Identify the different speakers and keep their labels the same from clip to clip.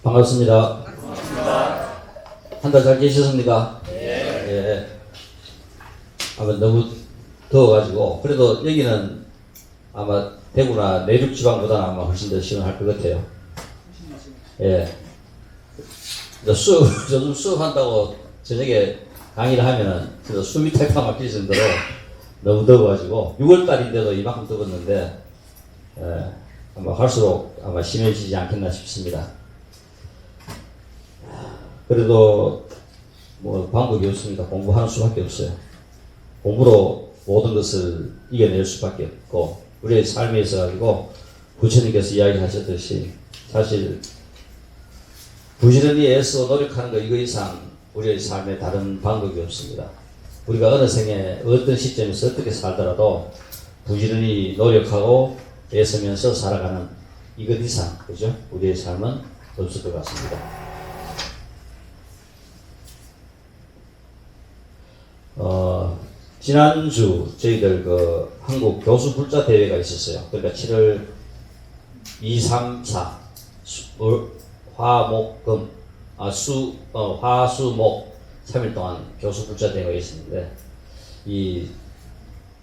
Speaker 1: 반갑습니다. 한 달 잘 계셨습니까? 예. 아마 너무 더워가지고, 그래도 여기는 아마 대구나 내륙 지방보다는 아마 훨씬 더 시원할 것 같아요. 예. 요즘 수업한다고 저녁에 강의를 하면은 진짜 숨이 탈탈 막힐 정도로 너무 더워가지고, 6월달인데도 이만큼 더웠는데, 아마 갈수록 아마 심해지지 않겠나 싶습니다. 그래도 뭐 방법이 없습니다. 공부하는 수밖에 없어요. 공부로 모든 것을 이겨낼 수밖에 없고, 우리의 삶에 있어 가지고 부처님께서 이야기하셨듯이 사실 부지런히 애써 노력하는 것 이거 이상 우리의 삶에 다른 방법이 없습니다. 우리가 어느 생에 어떤 시점에서 어떻게 살더라도 부지런히 노력하고 애쓰면서 살아가는 이것 이상, 그죠? 우리의 삶은 없을 것 같습니다. 지난주 저희들 그 한국 교수 불자 대회가 있었어요. 그러니까 7월 2, 3, 4 화목금 화수목 3일 동안 교수 불자 대회가 있었는데, 이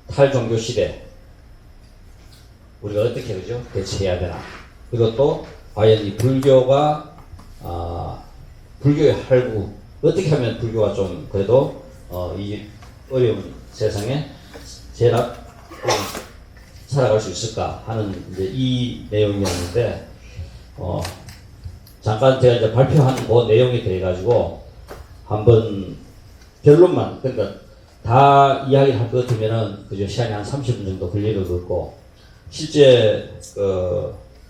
Speaker 1: 탈종교 시대 우리가 어떻게 그죠 대처해야 되나, 그리고 또 과연 이 불교가 불교의 할구 어떻게 하면 불교가 좀 그래도 이 어려운 세상에 살아갈 수 있을까 하는 이제 이 내용이었는데, 잠깐 제가 이제 발표한 그 내용에 대해 가지고 한번 결론만, 그러니까 다 이야기를 할 것 같으면은 그저 시간이 한 30분 정도 걸릴 것 같고, 실제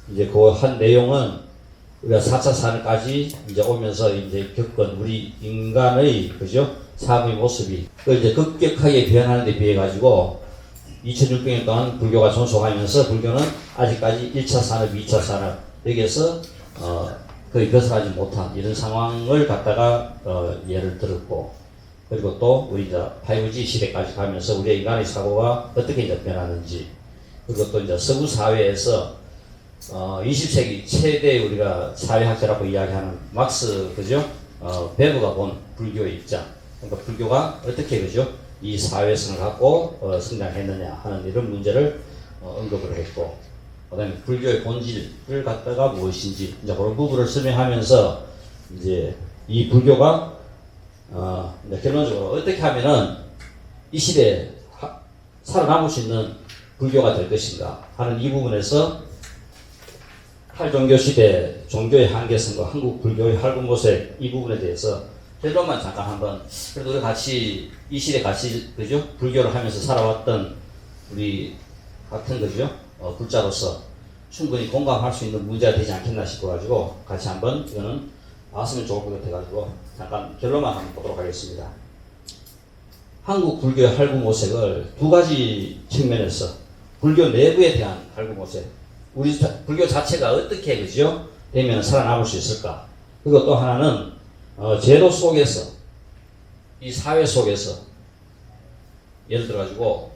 Speaker 1: 이제 그 한 내용은 우리가 4차 산업까지 이제 오면서 이제 겪은 우리 인간의 그죠 삶의 모습이 이제 급격하게 변하는 데 비해 가지고 2600년 동안 불교가 존속하면서 불교는 아직까지 1차 산업, 2차 산업 여기에서 거의 벗어나지 못한 이런 상황을 갖다가 예를 들었고, 그리고 또 우리 이제 5G 시대까지 가면서 우리의 인간의 사고가 어떻게 이제 변하는지, 그리고 또 이제 서구 사회에서 20세기 최대 우리가 사회학자라고 이야기하는 막스 그죠 베버가 본 불교의 입장, 그러니까 불교가 어떻게 그죠 이 사회성을 갖고 성장했느냐 하는 이런 문제를 언급을 했고, 그다음에 불교의 본질을 갖다가 무엇인지 이제 그런 부분을 설명하면서 이제 이 불교가 이제 결론적으로 어떻게 하면은 이 시대에 살아남을 수 있는 불교가 될 것인가 하는 이 부분에서 탈종교 시대 종교의 한계성과 한국 불교의 할군모색 이 부분에 대해서 결론만 잠깐 한번, 그래도 우리 같이 이 시대 같이 그죠 불교를 하면서 살아왔던 우리 같은 그죠 불자로서 충분히 공감할 수 있는 문제가 되지 않겠나 싶어가지고 같이 한번 이거는 나왔으면 좋을 것 같아가지고 잠깐 결론만 한번 보도록 하겠습니다. 한국 불교의 할구모색을 두 가지 측면에서 불교 내부에 대한 할구모색, 우리 불교 자체가 어떻게 그죠 되면 살아남을 수 있을까, 그리고 또 하나는 제도 속에서 이 사회 속에서 예를 들어 가지고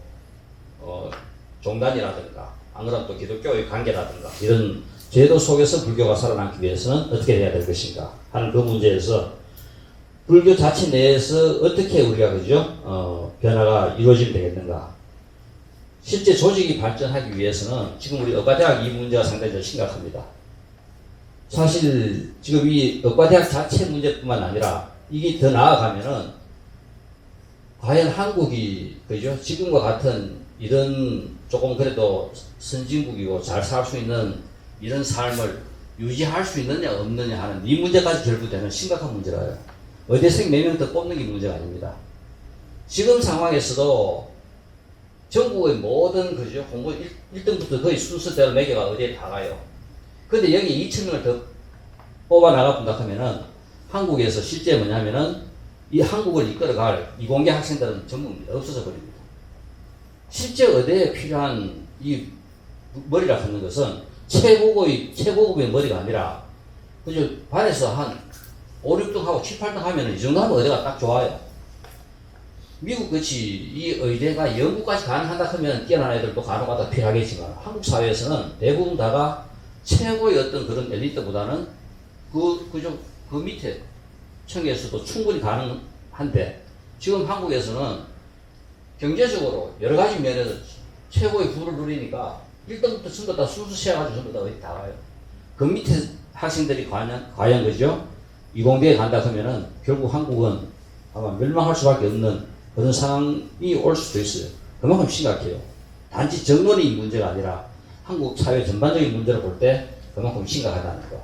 Speaker 1: 종단이라든가 안 그러면 또 기독교의 관계라든가 이런 제도 속에서 불교가 살아남기 위해서는 어떻게 해야 될 것인가 하는 그 문제에서 불교 자체 내에서 어떻게 우리가 그죠 변화가 이루어지면 되겠는가. 실제 조직이 발전하기 위해서는 지금 우리 의과대학 이 문제가 상당히 좀 심각합니다. 사실 지금 이 의과대학 자체 문제뿐만 아니라 이게 더 나아가면은 과연 한국이 그죠 지금과 같은 이런 조금 그래도 선진국이고 잘 살 수 있는 이런 삶을 유지할 수 있느냐 없느냐 하는 이 문제까지 결부되는 심각한 문제라요. 의대생 몇 명 더 뽑는 게 문제가 아닙니다. 지금 상황에서도 전국의 모든 그죠 공부 1등부터 거의 순서대로 매겨가 의대에 다 가요. 근데 여기 2,000명을 더 뽑아 나가본다 하면은 한국에서 실제 뭐냐면은 이 한국을 이끌어갈 이공계 학생들은 전부 없어져 버립니다. 실제 의대에 필요한 이 머리라 하는 것은 최고급의 머리가 아니라 그죠 반에서 한 5, 6등 하고 7, 8등 하면은 이 정도 하면 의대가 딱 좋아요. 미국 같이 이 의대가 영국까지 가능하다 하면 뛰어난 애들도 간혹가다 필요하겠지만 한국 사회에서는 대부분 다가 최고의 어떤 그런 엘리트보다는 그 밑에 청에서도 충분히 가능한데 지금 한국에서는 경제적으로 여러 가지 면에서 최고의 부를 누리니까 1등부터 전부 다 순수 시작가지고 전부 다 어디 다 가요. 그 밑에 학생들이 과연 그죠? 이공대에 간다 하면은 결국 한국은 아마 멸망할 수밖에 없는 그런 상황이 올 수도 있어요. 그만큼 심각해요. 단지 정론이 문제가 아니라 한국 사회 전반적인 문제를 볼 때 그만큼 심각하다는 거.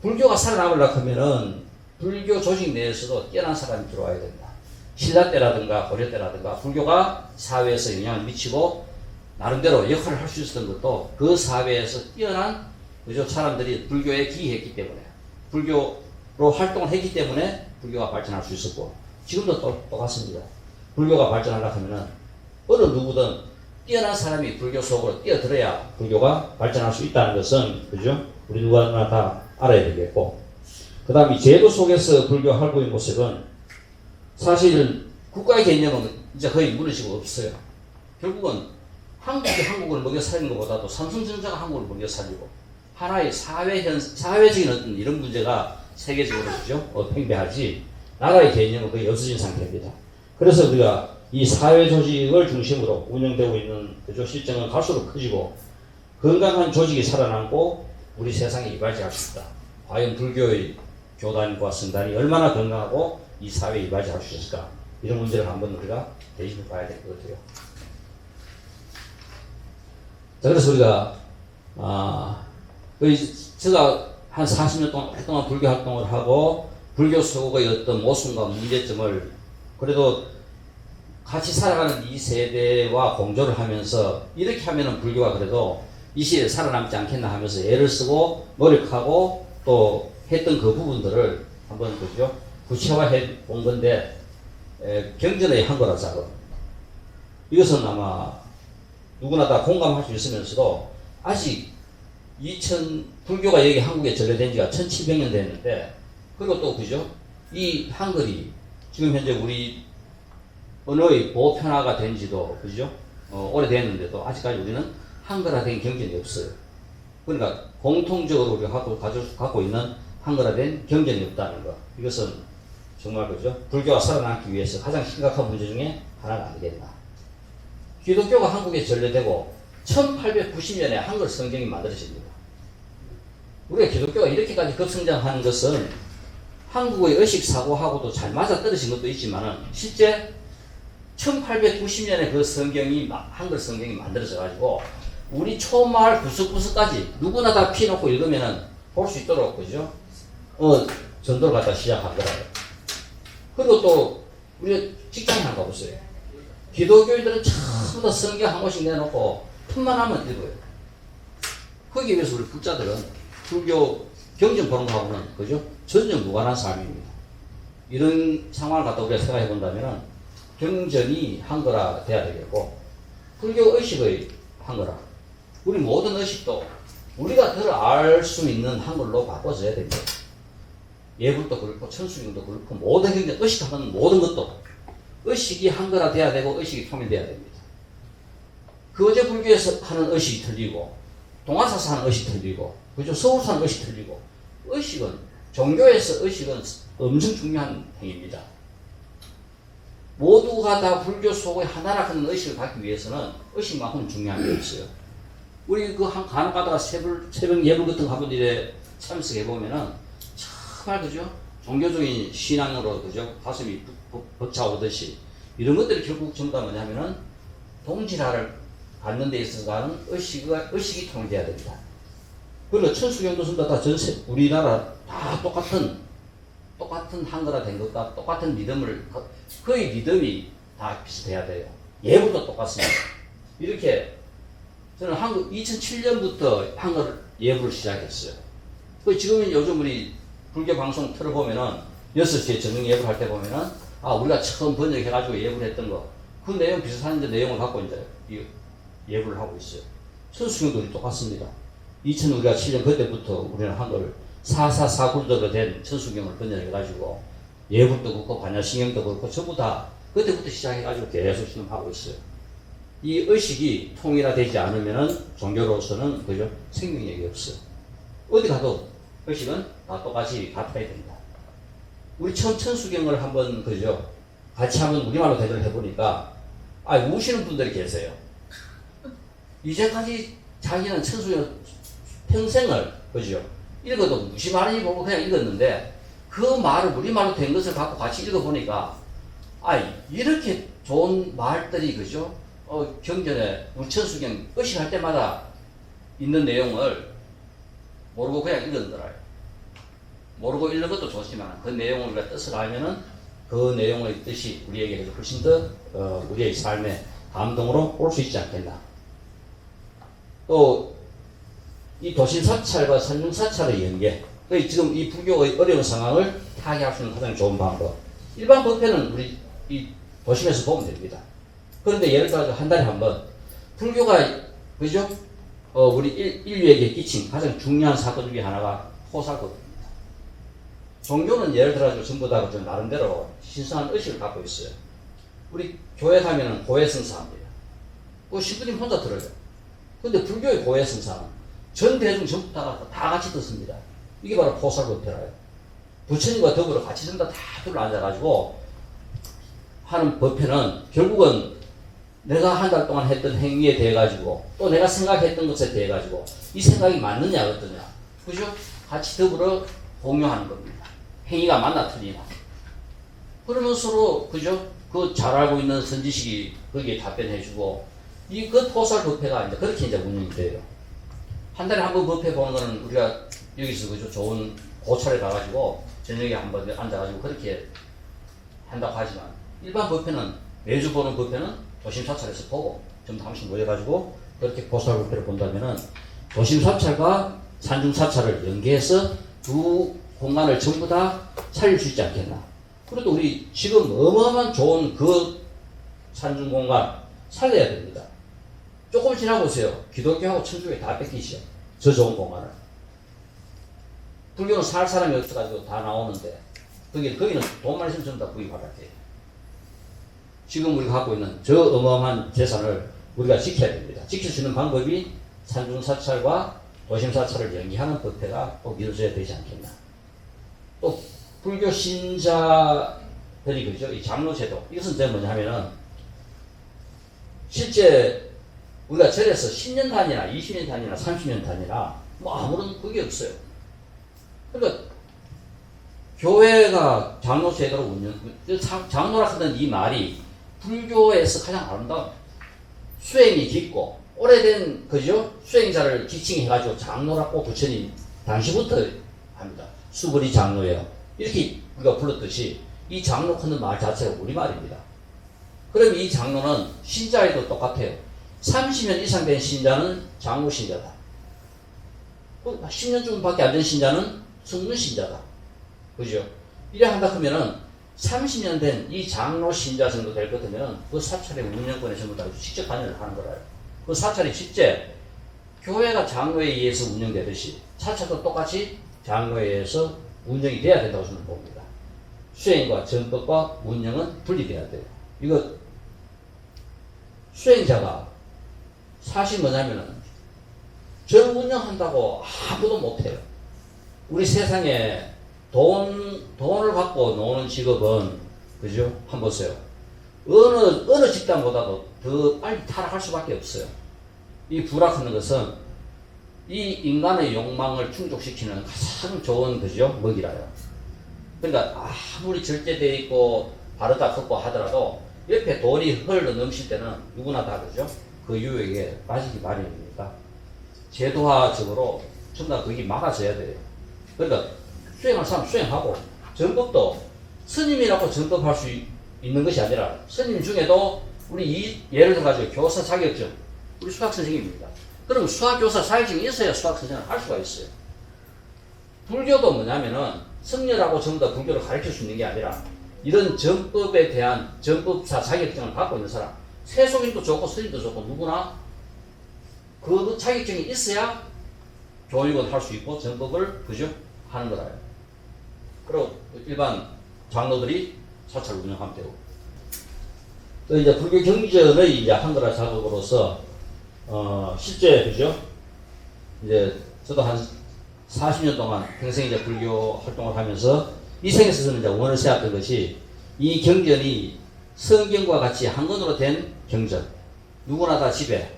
Speaker 1: 불교가 살아남으려고 하면은 불교 조직 내에서도 뛰어난 사람이 들어와야 된다. 신라 때라든가 고려 때라든가 불교가 사회에서 영향을 미치고 나름대로 역할을 할 수 있었던 것도 그 사회에서 뛰어난 그죠 사람들이 불교에 기여했기 때문에 불교로 활동을 했기 때문에 불교가 발전할 수 있었고 지금도 똑같습니다. 불교가 발전하려고 하면은 어느 누구든 뛰어난 사람이 불교 속으로 뛰어들어야 불교가 발전할 수 있다는 것은 그죠 우리 누구나 다 알아야 되겠고 그 다음 이 제도 속에서 불교 활구의 모습은 사실 국가의 개념은 이제 거의 무너지고 없어요. 결국은 한국이 한국을 먹여 살리는 것보다도 삼성전자가 한국을 먹여 살리고 하나의 사회적인 어떤 이런 문제가 세계적으로 그죠? 팽배하지 나라의 개념은 거의 없어진 상태입니다. 그래서 우리가 이 사회 조직을 중심으로 운영되고 있는 그죠? 실정은 갈수록 커지고 건강한 조직이 살아남고 우리 세상에 이발지할 수 있다. 과연 불교의 교단과 성단이 얼마나 건강하고 이 사회에 이발지할 수 있을까? 이런 문제를 한번 우리가 대입해 봐야 될 것 같아요. 자, 그래서 우리가 제가 한 40년 동안 불교 활동을 하고 불교 속의 어떤 모순과 문제점을 그래도 같이 살아가는 이 세대와 공조를 하면서 이렇게 하면은 불교가 그래도 이 시대에 살아남지 않겠나 하면서 애를 쓰고 노력하고 또 했던 그 부분들을 한번 그죠 구체화해 본 건데 경전의 한 거라 작업 이것은 아마 누구나 다 공감할 수 있으면서도 아직 불교가 여기 한국에 전래된 지가 1700년 됐는데 그리고 또 그죠 이 한글이 지금 현재 우리 언어의 보편화가 된 지도 그죠 오래됐는데도 아직까지 우리는 한글화된 경전이 없어요. 그러니까 공통적으로 우리가 갖고 있는 한글화된 경전이 없다는 거 이것은 정말 그죠 불교가 살아남기 위해서 가장 심각한 문제 중에 하나가 아니겠나. 기독교가 한국에 전래되고 1890년에 한글 성경이 만들어집니다. 우리가 기독교가 이렇게까지 급성장하는 것은 한국의 의식 사고하고도 잘 맞아떨어진 것도 있지만은 실제 1890년에 그 성경이 한글 성경이 만들어져 가지고 우리 초마을 구석구석까지 누구나 다 피놓고 읽으면은 볼 수 있도록 그죠? 전도를 갖다 시작한 거라고요. 그리고 또 우리 직장에 한번 가보세요. 기독교인들은 전부 다 성경 한 권씩 내놓고 틈만 하면 읽어요. 거기에 비해서 우리 불자들은 불교 경전 보는 거하고는 그죠? 전혀 무관한 삶입니다. 이런 상황을 갖다 우리가 생각해 본다면은 경전이 한글화 돼야 되겠고 불교 의식의 한글화 우리 모든 의식도 우리가 더 알 수 있는 한글로 바꿔줘야 됩니다. 예불도 그렇고 천수경도 그렇고 모든 경전 의식하는 모든 것도 의식이 한글화 돼야 되고 의식이 통일돼야 됩니다. 거제 불교에서 하는 의식이 틀리고 동아사에서 하는 의식이 틀리고 그죠? 서울에서 하는 의식이 틀리고 의식은 종교에서 의식은 엄청 중요한 행위입니다. 모두가 다 불교 속의 하나라 하는 의식을 갖기 위해서는 의식만큼 중요한 게 없어요. 우리 간혹 가다가 새벽 예불 같은 거 한번 이래 참석해 보면은 정말 그죠? 종교적인 신앙으로 그죠? 가슴이 벅차오듯이 이런 것들이 결국 전부 다 뭐냐면은 동질화를 갖는 데 있어서는 의식이 통일돼야 됩니다. 그리고 천수경도 전부 다 우리나라 다 똑같은 한글화 된 것과 똑같은 리듬을 거의 리듬이 다 비슷해야 돼요. 예불도 똑같습니다. 이렇게 저는 2007년부터 한글 예불을 시작했어요. 지금은 요즘 우리 불교 방송 틀어보면은 6시에 저녁 예불 할 때 보면은 우리가 처음 번역해가지고 예불했던 거 그 내용 비슷한 내용을 갖고 이제 예불을 하고 있어요. 천수경도 똑같습니다. 2007년 그때부터 우리는 한글 444굴도로 된 천수경을 번역해가지고 예불도 그렇고 반야신경도 그렇고 전부 다 그때부터 시작해가지고 계속 신음하고 있어요. 이 의식이 통일화되지 않으면은 종교로서는 그죠 생명력이 없어요. 어디 가도 의식은 다 똑같이 같아야 된다. 우리 처음 천수경을 한번 그죠? 같이 한번 우리말로 대화를 해보니까 우시는 분들이 계세요. 이제까지 자기는 천수경 평생을 그죠? 읽어도 무시 말인지 보고 그냥 읽었는데 그 말을 우리말로 된 것을 갖고 같이 읽어보니까 이렇게 좋은 말들이 그죠? 경전에 우리 천수경 의식할 때마다 있는 내용을 모르고 그냥 읽었더라요. 모르고 읽는 것도 좋지만 그 내용을 우리가 뜻을 알면은 그 내용의 뜻이 우리에게 훨씬 더 우리의 삶의 감동으로 올 수 있지 않겠나. 또 이 도신사찰과 산중사찰의 연계, 지금 이 불교의 어려운 상황을 타개할 수 있는 가장 좋은 방법. 일반 법회는 우리 이 도심에서 보면 됩니다. 그런데 예를 들어서 한 달에 한 번 불교가 그죠? 우리 인류에게 끼친 가장 중요한 사건 중에 하나가 포살법입니다. 종교는 예를 들어서 전부 다 나름대로 신성한 의식을 갖고 있어요. 우리 교회 가면은 고해성사합니다. 그 신부님 혼자 들어요. 근데 불교의 고해성사는 전 대중 전부 다 같이 듣습니다. 이게 바로 포살법회라요. 부처님과 더불어 같이 전부 다 둘러 앉아가지고 하는 법회는 결국은 내가 한 달 동안 했던 행위에 대해 가지고 또 내가 생각했던 것에 대해 가지고 이 생각이 맞느냐 어떠냐 그죠? 같이 더불어 공유하는 겁니다. 행위가 맞나 틀리나 그러면 서로 그죠? 그 잘 알고 있는 선지식이 거기에 답변해주고 그 포살 법회가 이제 그렇게 이제 운영이 돼요. 한 달에 한 번 법회 보는 거는 우리가 여기서 그죠? 좋은 고찰에 가가지고 저녁에 한번 앉아가지고 그렇게 한다고 하지만 일반 법회는 매주 보는 법회는 도심사찰에서 보고 전부 한 번씩 모여가지고 그렇게 포살법회를 본다면은 도심사찰과 산중사찰을 연계해서 두 공간을 전부 다 살릴 수 있지 않겠나. 그래도 우리 지금 어마어마한 좋은 그 산중공간 살려야 됩니다. 조금 지나보세요. 기독교하고 천주교 다 뺏기죠. 저 좋은 공간을. 불교는 살 사람이 없어가지고 다 나오는데 거기는 돈만 있으면 전부 다 구입하라 돼요. 지금 우리가 갖고 있는 저 어마어마한 재산을 우리가 지켜야 됩니다. 지킬 수 있는 방법이 산중사찰과 도심사찰을 연계하는 법회가 꼭 이루어져야 되지 않겠나. 또 불교 신자들이 그죠? 이 장로제도 이것은 이제 뭐냐 하면은 실제 우리가 절에서 10년 단위나 20년 단위나 30년 단위나 아무런 그게 없어요. 그러니까 교회가 장로제도로 운영, 장로라 하던 이 말이 불교에서 가장 아름다운 수행이 깊고 오래된 그죠? 수행자를 지칭해가지고 장로라고 부처님 당시부터 합니다. 수불이 장로예요. 이렇게 우리가 불렀듯이 이 장로 하는 말 자체가 우리말입니다. 그럼 이 장로는 신자에도 똑같아요. 30년 이상 된 신자는 장로 신자다. 10년 정도밖에 안 된 신자는 성문 신자다. 그죠? 이래 한다 하면은 30년 된 이 장로 신자 정도 될 것 같으면 그 사찰의 운영권에 전부 다 직접 관여를 하는 거라요. 그 사찰이 실제 교회가 장로에 의해서 운영되듯이 사찰도 똑같이 장로에 의해서 운영이 돼야 된다고 저는 봅니다. 수행과 전법과 운영은 분리돼야 돼요. 이거 수행자가 사실 뭐냐면은 절 운영한다고 아무도 못해요. 우리 세상에 돈을 갖고 노는 직업은 그죠? 한번 보세요. 어느 집단보다도 더 빨리 타락할 수밖에 없어요. 이 부락하는 것은 이 인간의 욕망을 충족시키는 가장 좋은 그죠? 먹이라요. 그러니까 아무리 절제되어 있고 바르다 걷고 하더라도 옆에 돈이 흘러 넘칠 때는 누구나 다 그죠? 그 유혹에 빠지기 마련입니다. 제도화적으로 전부 다 거기 막아줘야 돼요. 그러니까 수행할 사람 수행하고 전법도 스님이라고 전법할 수 있는 것이 아니라 스님 중에도 우리 예를 들어가지고 교사 자격증 우리 수학 선생님입니다. 그럼 수학교사 자격증이 있어야 수학 선생을 할 수가 있어요. 불교도 뭐냐면은 성녀라고 전부 다 불교를 가르칠 수 있는 게 아니라 이런 전법에 대한 전법사 자격증을 갖고 있는 사람 세속인도 좋고 스님도 좋고 누구나 그 자격증이 있어야 교육을 할 수 있고 전법을 그죠? 하는 거라요. 그리고 일반 장로들이 사찰을 운영하면 되고 또 이제 불교 경전의 이제 한글화 작업으로서 실제 그죠? 이제 저도 한 40년 동안 평생 이제 불교 활동을 하면서 이 생에서는 이제 원을 세웠던 것이 이 경전이 성경과 같이 한 권으로 된 경전. 누구나 다 집에,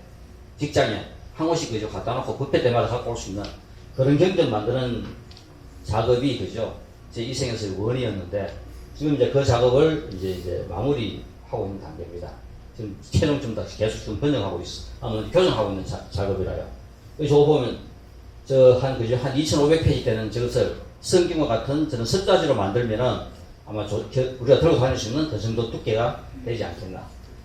Speaker 1: 직장에 한 권씩 그죠 갖다 놓고 뷔페 때마다 갖고 올 수 있는 그런 경전 만드는 작업이 그죠 제 이 생에서 원이었는데 지금 이제 그 작업을 이제 마무리하고 있는 단계입니다. 지금 최종점 다 계속 지금 번역하고 교정하고 있는 작업이라요. 저거 보면 한 2,500페이지 되는 저것을 성경과 같은 저는 습자지로 만들면은 아마 우리가 들고 다닐 수 있는 그 정도 두께가 되지 않겠나.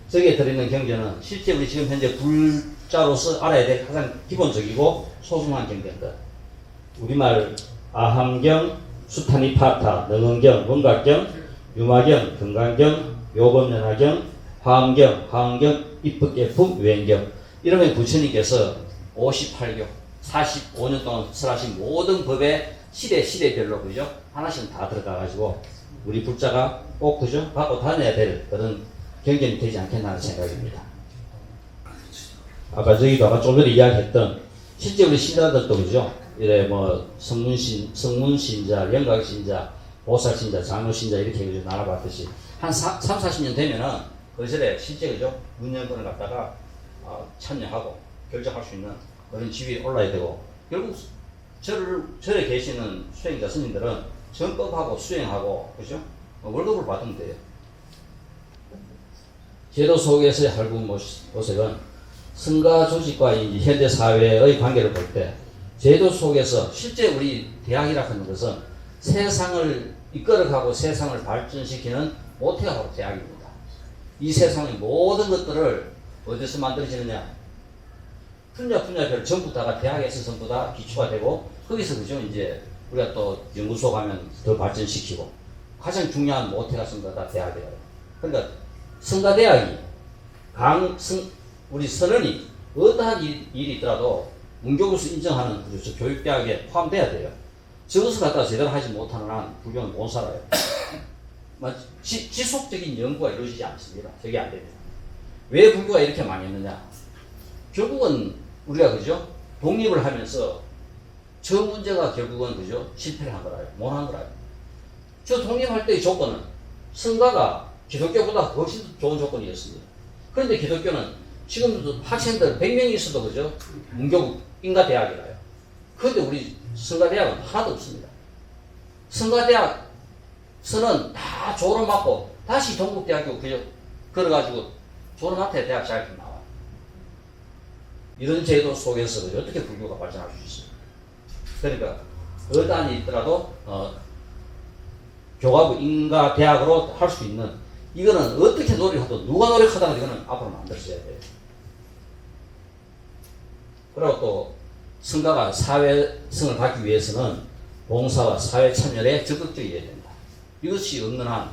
Speaker 1: 저기에 들어있는 경전은 실제 우리 지금 현재 불자로서 알아야 될 가장 기본적이고 소중한 경전들. 우리말 아함경, 수타니파타, 능언경, 문각경, 유마경, 금강경, 요법연화경, 화엄경, 입법예품, 유행경. 이러면 부처님께서 58교, 45년 동안 설하신 모든 법의 시대별로 그죠? 하나씩 다 들어가가지고 우리 불자가 꼭 그죠? 갖고 다녀야 될 그런 경전이 되지 않겠나 하는 생각입니다. 아까 좀 전에 이야기했던 실제 우리 신자들도 그죠? 이래 뭐 성문신자, 영각신자, 보살신자, 장로신자 이렇게 그죠? 나눠봤듯이 한 30-40년 되면은 거절에 실제 그죠? 문연권을 갖다가 참여하고 결정할 수 있는 그런 지위에 올라야 되고 결국 절에 계시는 수행자 스님들은 정법하고 수행하고 그죠? 월급을 받으면 돼요. 제도 속에서의 할구 모색은 성가 조직과 현대 사회의 관계를 볼 때 제도 속에서 실제 우리 대학이라 하는 것은 세상을 이끌어가고 세상을 발전시키는 모태가 바로 대학입니다. 이 세상의 모든 것들을 어디서 만들어지느냐? 분야별 전부 다가 대학에서 전부 다 기초가 되고 거기서 그죠 이제 우리가 또 연구소 가면 더 발전시키고 가장 중요한 모태가 전부 다 대학이에요. 그러니까 성가대학이 우리 선언이 어떠한 일이 있더라도 문교부에서 인정하는 그죠 교육대학에 포함돼야 돼요. 저것을 갖다가 제대로 하지 못하는 한 불교는 못 살아요. 지속적인 연구가 이루어지지 않습니다. 저게 안 됩니다. 왜 불교가 이렇게 망했느냐? 결국은 우리가 그죠 독립을 하면서 저 문제가 결국은 그죠 실패를 한 거라요. 못 한 거라요. 저 독립할 때의 조건은 성가가 기독교보다 훨씬 좋은 조건이었습니다. 그런데 기독교는 지금도 학생들 100명이 있어도 그죠 문교부 인가대학이라요. 그런데 우리 성가대학은 하나도 없습니다. 성가대학서는 다 졸업하고 다시 동국대학교 그죠 걸어가지고 졸업한테 대학 자격증 나와요. 이런 제도 속에서 그죠 어떻게 불교가 발전할 수 있어요? 그러니까 어단이 있더라도 교과부 인가대학으로 할 수 있는 이거는 어떻게 노력하든 누가 노력하다가 이거는 앞으로 만들어져야 돼요. 그리고 또 성가가 사회성을 갖기 위해서는 봉사와 사회 참여에 적극적이어야 된다. 이것이 없는 한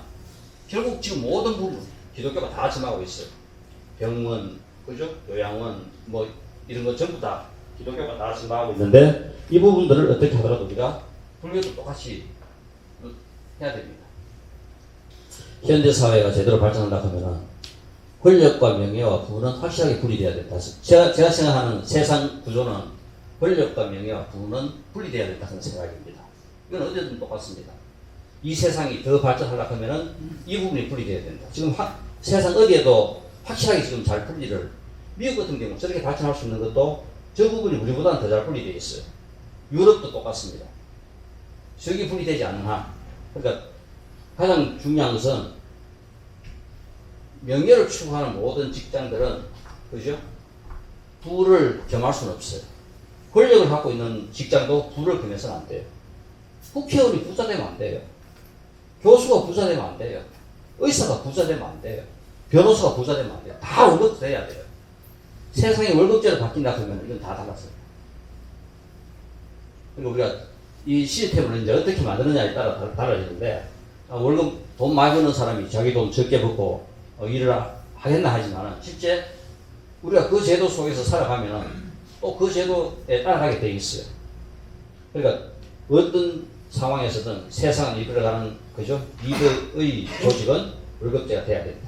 Speaker 1: 결국 지금 모든 부분 기독교가 다 점하고 있어요. 병원, 그죠? 요양원 뭐 이런 거 전부 다 기독교가 다 점하고 있는데 이 부분들을 어떻게 하더라도 우리가 불교도 똑같이 해야 됩니다. 현대 사회가 제대로 발전한다 하면은 권력과 명예와 부는 확실하게 분리돼야 된다. 제가 생각하는 세상 구조는 권력과 명예와 부는 분리돼야 된다는 생각입니다. 이건 어디든 똑같습니다. 이 세상이 더 발전하려고 하면은 이 부분이 분리돼야 된다. 지금 세상 어디에도 확실하게 지금 잘 분리를 미국 같은 경우 저렇게 발전할 수 있는 것도 저 부분이 우리보다는 더 잘 분리되어 있어요. 유럽도 똑같습니다. 저기 분리되지 않는 한 그러니까 가장 중요한 것은 명예를 추구하는 모든 직장들은 그죠? 부를 겸할 수는 없어요. 권력을 갖고 있는 직장도 부를 겸해서는 안 돼요. 국회의원이 부자 되면 안 돼요. 교수가 부자 되면 안 돼요. 의사가 부자 되면 안 돼요. 변호사가 부자 되면 안 돼요. 다 월급 돼야 돼요. 세상에 월급제로 바뀐다 그러면 이건 다 달랐어요. 그리고 우리가 이 시스템을 이제 어떻게 만드느냐에 따라 달라지는데 월급 돈 많이 버는 사람이 자기 돈 적게 벌고 일을 하겠나 하지만 실제 우리가 그 제도 속에서 살아가면은 또 그 제도에 따라가게 돼 있어요. 그러니까 어떤 상황에서든 세상을 이끌어가는 그죠 리더의 조직은 월급제가 돼야 된다.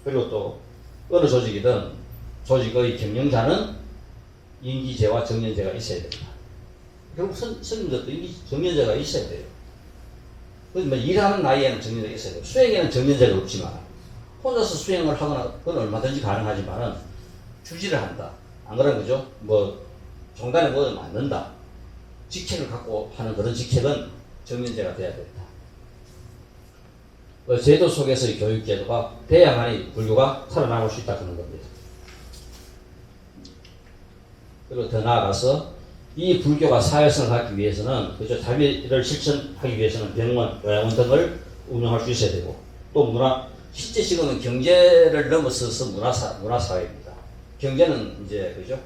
Speaker 1: 그리고 또 어느 조직이든 조직의 경영자는 임기제와 정년제가 있어야 됩니다. 결국 스님들도 이미 정년제가 있어야 돼요. 그래서 뭐 일하는 나이에는 정년제가 있어야 돼요. 수행에는 정년제가 없지만 혼자서 수행을 하거나 그건 얼마든지 가능하지만은 주지를 한다. 안 그러면 그죠? 뭐 종단에 뭐를 만든다. 직책을 갖고 하는 그런 직책은 정년제가 돼야 된다. 그 제도 속에서의 교육 제도가 돼야만이 불교가 살아남을 수 있다 그런 겁니다. 그리고 더 나아가서 이 불교가 사회성을 갖기 위해서는 그죠 자비를 실천하기 위해서는 병원, 요양원 등을 운영할 수 있어야 되고 또 문화 실제 지금은 경제를 넘어서서 문화사회입니다. 경제는 이제 그죠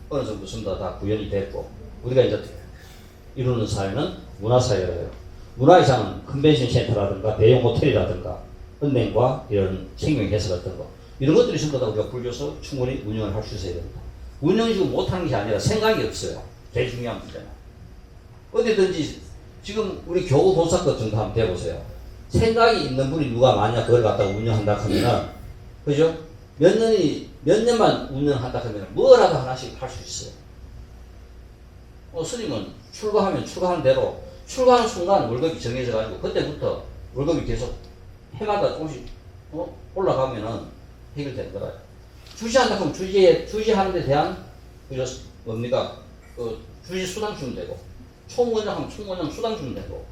Speaker 1: 어느 정도 전부 다 구현이 됐고 우리가 이제 이루는 사회는 문화사회예요. 문화이상은 컨벤션 센터라든가 대형 호텔이라든가 은행과 이런 생명회사 같은 거 이런 것들이 전부 다 우리가 불교에서 충분히 운영을 할 수 있어야 됩니다. 운영이 지금 못하는 게 아니라 생각이 없어요. 제일 중요한 문제는. 어디든지 지금 우리 교구 본사것 정도 한번 해보세요. 생각이 있는 분이 누가 만약 그걸 갖다가 운영한다 하면은 그죠? 몇 년만 운영한다 하면 뭐라도 하나씩 할 수 있어요. 스님은 출가하면 출가하는 대로 출가하는 순간 월급이 정해져 가지고 그때부터 월급이 계속 해마다 조금씩 올라가면은 해결되는 거라. 주시한다 하면 주시하는 데 대한 그죠 뭡니까 그 주시 수당 주면 되고 총원장 하면 총원장 수당 주면 되고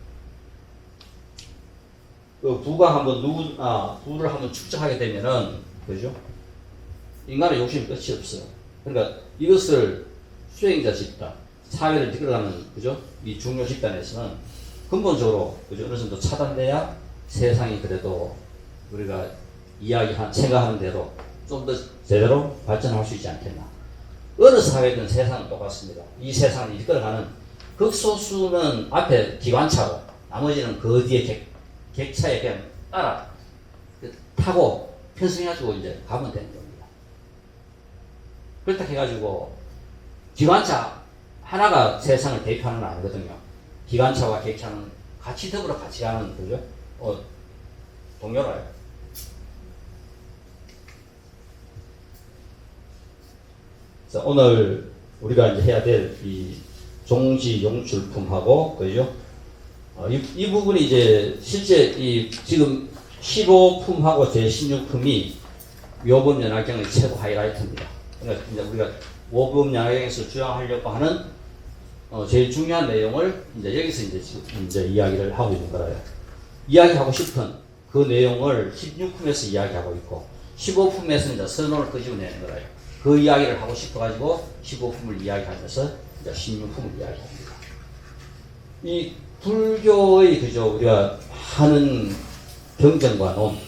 Speaker 1: 그 부가 한번 부를 한번 축적하게 되면은 그죠 인간의 욕심이 끝이 없어요. 그러니까 이것을 수행자 집단 사회를 이끌어가는 그죠 이 중요 집단에서는 근본적으로 그죠 어느 정도 차단돼야 세상이 그래도 우리가 생각하는 대로 좀 더 제대로 발전할 수 있지 않겠나. 어느 사회든 세상은 똑같습니다. 이 세상을 이끌어가는 극소수는 앞에 기관차고 나머지는 그 뒤에 객차에 그냥 따라 타고 편승해가지고 이제 가면 되는 겁니다. 그렇다 해가지고 기관차 하나가 세상을 대표하는 건 아니거든요. 기관차와 객차는 같이 더불어 같이 가는 거죠. 동료라요. 그래서 오늘 우리가 이제 해야 될 이 종지 용출품하고 그죠? 이 부분이 이제 실제 이 지금 15품하고 제16품이 묘법 연화경의 최고 하이라이트입니다. 그러니까 이제 우리가 묘법 연화경에서 주장하려고 하는 제일 중요한 내용을 이제 여기서 이제 이야기를 하고 있는 거라요. 이야기하고 싶은 그 내용을 16품에서 이야기하고 있고 15품에서 이제 선언을 끄집어내는 거라요. 그 이야기를 하고 싶어가지고 15품을 이야기하면서 이제 16품을 이야기합니다. 이 불교의 그저 우리가 하는 경전과 논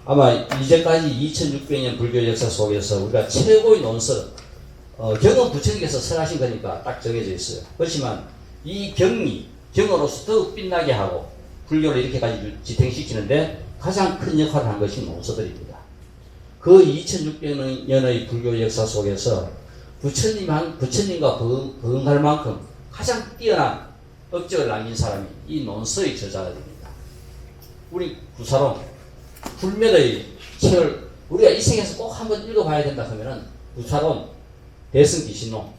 Speaker 1: 아마 이제까지 2600년 불교 역사 속에서 우리가 최고의 논설 경은 부처님께서 설하신 거니까 딱 정해져 있어요. 그렇지만 이 경으로서 더욱 빛나게 하고 불교를 이렇게까지 지탱시키는데 가장 큰 역할을 한 것이 논서들입니다. 그 2600년의 불교 역사 속에서 부처님과 부응할 만큼 가장 뛰어난 업적을 남긴 사람이 이 논서의 저자들입니다. 우리 구사론, 불멸의 책을 우리가 이 생에서 꼭 한번 읽어봐야 된다 하면은 구사론, 대승기신론,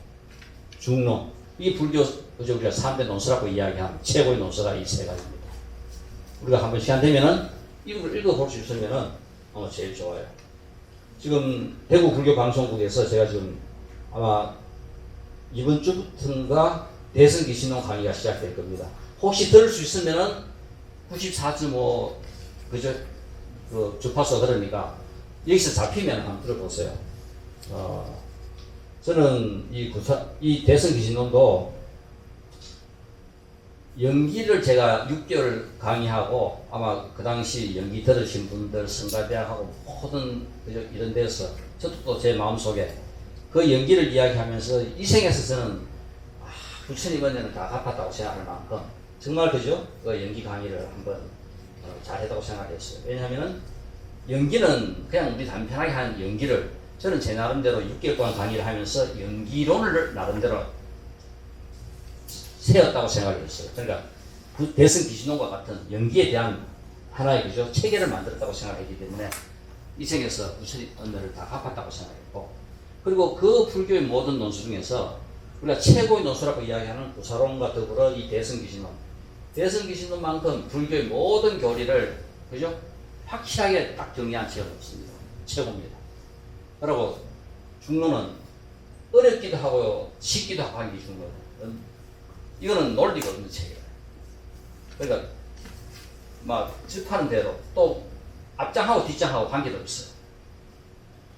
Speaker 1: 중론, 이 불교 그저 우리가 3대 논서라고 이야기하는 최고의 논서가 이 세 가지입니다. 우리가 한번 시간 되면은 이걸 읽어볼 수 있으면은 제일 좋아요. 지금 대구 불교 방송국에서 제가 지금 아마 이번 주부터인가 대승기신론 강의가 시작될 겁니다. 혹시 들을 수 있으면은 94.5 그저 그 주파수 그러니까 여기서 잡히면 한번 들어보세요. 저는 이 대승기신론도 연기를 제가 6개월 강의하고 아마 그 당시 연기 들으신 분들 성가대학하고 모든 이런 데서 저도 또 제 마음속에 그 연기를 이야기하면서 이 생에서 저는 부처님 은혜는 다 갚았다고 생각할 만큼 정말 그죠? 그 연기 강의를 한번 잘했다고 생각했어요. 왜냐하면은 연기는 그냥 우리 단편하게 하는 연기를 저는 제 나름대로 6개월 동안 강의를 하면서 연기론을 나름대로 세웠다고 생각을 했어요. 그러니까 대승기신론과 같은 연기에 대한 하나의 그죠 체계를 만들었다고 생각했기 때문에 이 책에서 부처님 은혜를 다 갚았다고 생각했고 그리고 그 불교의 모든 논술 중에서 우리가 최고의 논수라고 이야기하는 구사론과 더불어 이 대승기신론. 대승기신론만큼 불교의 모든 교리를, 그죠? 확실하게 딱 정리한 책은 없습니다. 최고입니다. 그리고 중론은 어렵기도 하고 쉽기도 하고 하는 게 중론. 이거는 논리가 없는 책이에요. 그러니까 막 접하는 대로 또 앞장하고 뒷장하고 관계도 없어요.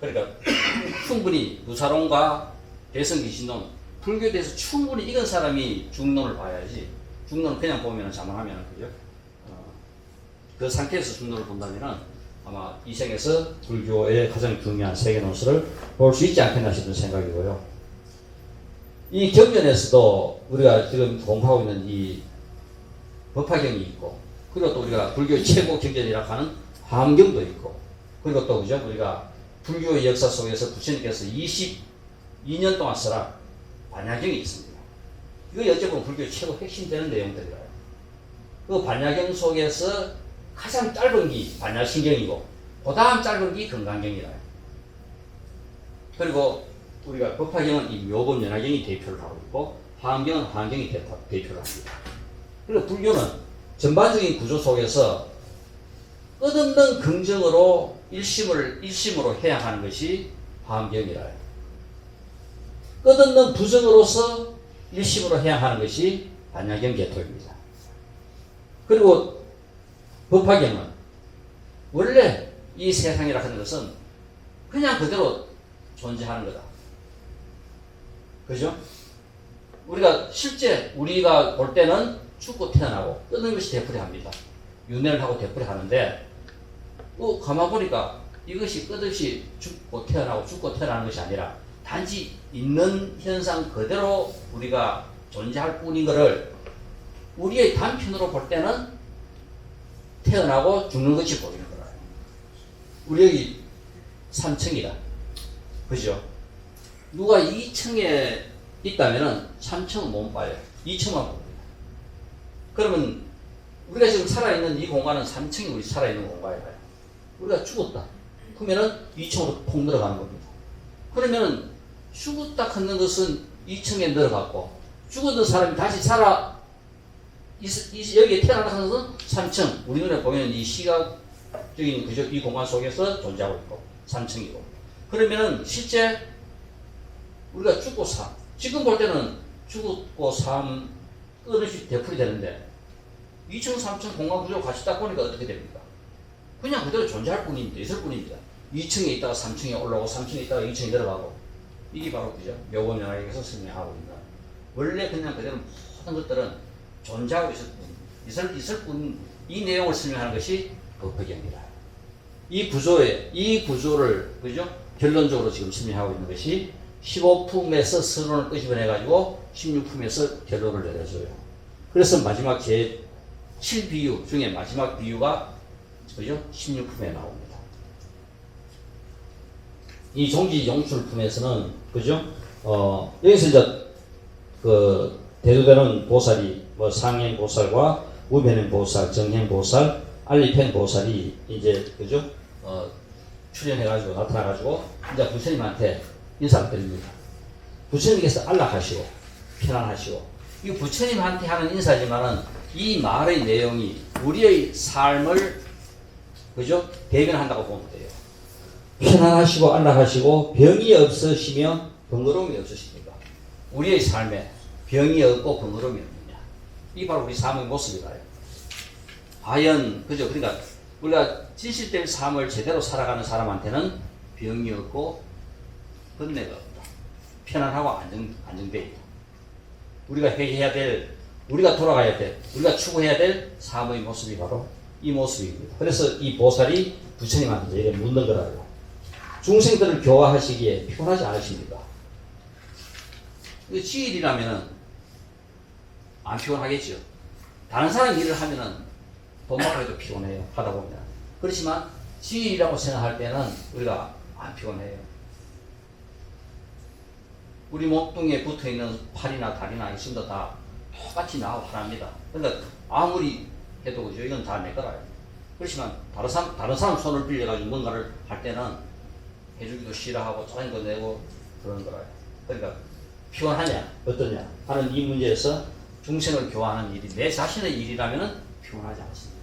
Speaker 1: 그러니까 충분히 구사론과 대승기신론, 불교에 대해서 충분히 익은 사람이 중론을 봐야지, 중론을 그냥 보면 자만하면, 그죠? 그 상태에서 중론을 본다면은 아마 이 생에서 불교의 가장 중요한 세계 논술을 볼 수 있지 않겠나 싶은 생각이고요. 이 경전에서도 우리가 지금 공부하고 있는 이 법화경이 있고, 그리고 또 우리가 불교의 최고 경전이라고 하는 화엄경도 있고, 그리고 또 그죠? 우리가 불교의 역사 속에서 부처님께서 22년 동안 써라 반야경이 있습니다. 이거 어찌보면 불교의 최고 핵심되는 내용들이라요. 그 반야경 속에서 가장 짧은 기 반야신경이고, 그 다음 짧은 기 금강경이라요. 그리고 우리가 법화경은 이 묘법연화경이 대표를 하고 있고, 화엄경은 화엄경이 대표를 합니다. 그리고 불교는 전반적인 구조 속에서 끝없는 긍정으로 일심으로 해양하는 것이 화엄경이라요. 끝없는 부정으로서 일심으로 해양하는 것이 반야경 계통입니다. 그리고 법화경은 원래 이 세상이라 하는 것은 그냥 그대로 존재하는 거다. 그죠? 우리가 실제 우리가 볼 때는 죽고 태어나고 끊임없이 되풀이합니다. 윤회를 하고 되풀이하는데, 가만 보니까 이것이 끝없이 죽고 태어나는 것이 아니라 단지 있는 현상 그대로 우리가 존재할 뿐인 것을 우리의 단편으로 볼 때는 태어나고 죽는 것이 보이는 거라요. 우리 여기 3층이다. 그죠? 누가 2층에 있다면은 3층은 못 봐요. 2층만 봅니다. 그러면 우리가 지금 살아있는 이 공간은 3층이 우리 살아있는 공간이에요. 우리가 죽었다. 그러면은 2층으로 폭 늘어가는 겁니다. 그러면은 죽었다 하는 것은 2층에 늘어갔고, 죽었던 사람이 다시 여기에 태어나는 것은 3층. 우리 눈에 보이는 이 시각적인 그죠? 이 공간 속에서 존재하고 있고, 3층이고. 그러면은 실제 우리가 죽고 지금 볼 때는 죽고 끊임없이 되풀이 되는데, 2층, 3층 공간 구조를 같이 딱 보니까 어떻게 됩니까? 그냥 그대로 존재할 뿐입니다. 있을 뿐입니다. 2층에 있다가 3층에 올라오고, 3층에 있다가 2층에 내려가고, 이게 바로 그죠? 묘법연화에서 설명하고 있는, 원래 그냥 그대로 모든 것들은 존재하고 있을 뿐, 이 내용을 설명하는 것이 법화경이다. 이 구조를 그죠? 결론적으로 지금 설명하고 있는 것이 15품에서 서론을 끄집어내가지고 16품에서 결론을 내려줘요. 그래서 마지막 제7비유 중에 마지막 비유가 그죠? 16품에 나옵니다. 이 종지용출품에서는 그죠? 여기서 이제 그 대두되는 보살이 상행보살과 우변행보살, 정행보살, 알리펜보살이 이제 그죠? 출연해가지고 나타나가지고 이제 부처님한테 인사를 드립니다. 부처님께서 안락하시고 편안하시고, 이 부처님한테 하는 인사지만은 이 말의 내용이 우리의 삶을 그죠? 대변한다고 보면 돼요. 편안하시고 안락하시고 병이 없으시며 번거로움이 없으십니까? 우리의 삶에 병이 없고 번거로움이 없느냐? 이 바로 우리 삶의 모습이라요. 과연 그죠? 그러니까 우리가 진실된 삶을 제대로 살아가는 사람한테는 병이 없고 번뇌가 없다. 편안하고 안정되어 있다. 우리가 회개해야 될, 우리가 돌아가야 될, 우리가 추구해야 될 삶의 모습이 바로 이 모습입니다. 그래서 이 보살이 부처님한테 이렇게 묻는 거라요. 중생들을 교화하시기에 피곤하지 않으십니까? 지일이라면은 안 피곤하겠죠. 다른 사람 일을 하면은 돈 받고 해도 피곤해요. 하다 보면. 그렇지만 지일이라고 생각할 때는 우리가 안 피곤해요. 우리 목둥이에 붙어있는 팔이나 다리나 있음도 다 똑같이 나하고 하나입니다. 그러니까 아무리 해도 그죠? 이건 다 내 거라요. 그렇지만 다른 사람 손을 빌려가지고 뭔가를 할 때는 해주기도 싫어하고 짜증도 내고 그러는 거라요. 그러니까 피곤하냐, 어떠냐 하는 이 문제에서 중생을 교화하는 일이 내 자신의 일이라면 피곤하지 않습니다.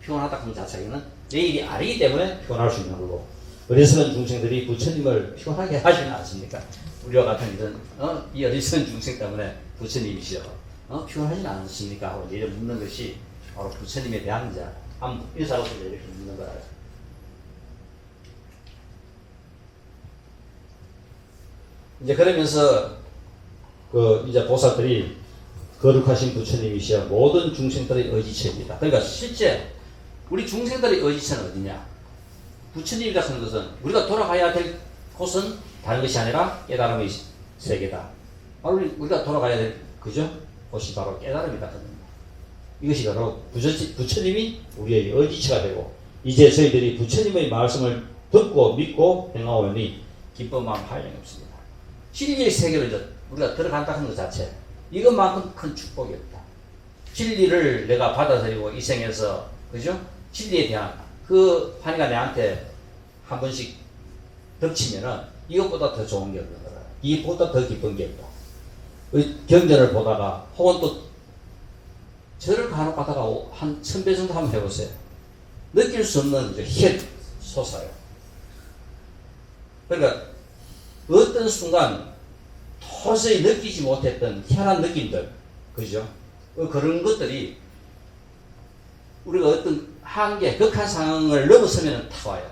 Speaker 1: 피곤하다 그 자체는 내 일이 아니기 때문에 피곤할 수 있는 거고, 어리석은 중생들이 부처님을 피곤하게 하지는 않습니까? 우리와 같은 이 어리석은 중생 때문에 부처님이시여 피곤하지는 않습니까? 하고 이렇게 묻는 것이 바로 부처님에 대한 인사로서 이렇게 묻는 거예요. 이제 그러면서 이제 보살들이 거룩하신 부처님이시여 모든 중생들의 의지체입니다. 그러니까 실제 우리 중생들의 의지체는 어디냐? 부처님이라 하는 것은 우리가 돌아가야 될 곳은 다른 것이 아니라 깨달음의 세계다. 바로 우리가 돌아가야 될 곳이 바로 깨달음이다. 이것이 바로 부처님이 우리의 의지체가 되고, 이제 저희들이 부처님의 말씀을 듣고 믿고 행하오니 기쁜 마음 한량이 없습니다. 진리의 세계로 이제 우리가 들어간다는 것 자체, 이것만큼 큰 축복이 없다. 진리를 내가 받아들이고 이 생에서 진리에 대한 그 환희가 내한테 한 번씩 덮치면은 이것보다 더 좋은 게 없는 거다. 이것보다 더 기쁜 게 없다. 경전을 보다가 혹은 또 절을 간혹 가다가 한 1000배 정도 한번 해보세요. 느낄 수 없는 힐 솟아요. 그러니까 어떤 순간 도저히 느끼지 못했던 희한한 느낌들, 그런 것들이 우리가 어떤 한계, 극한 상황을 넘어서면 다 와요.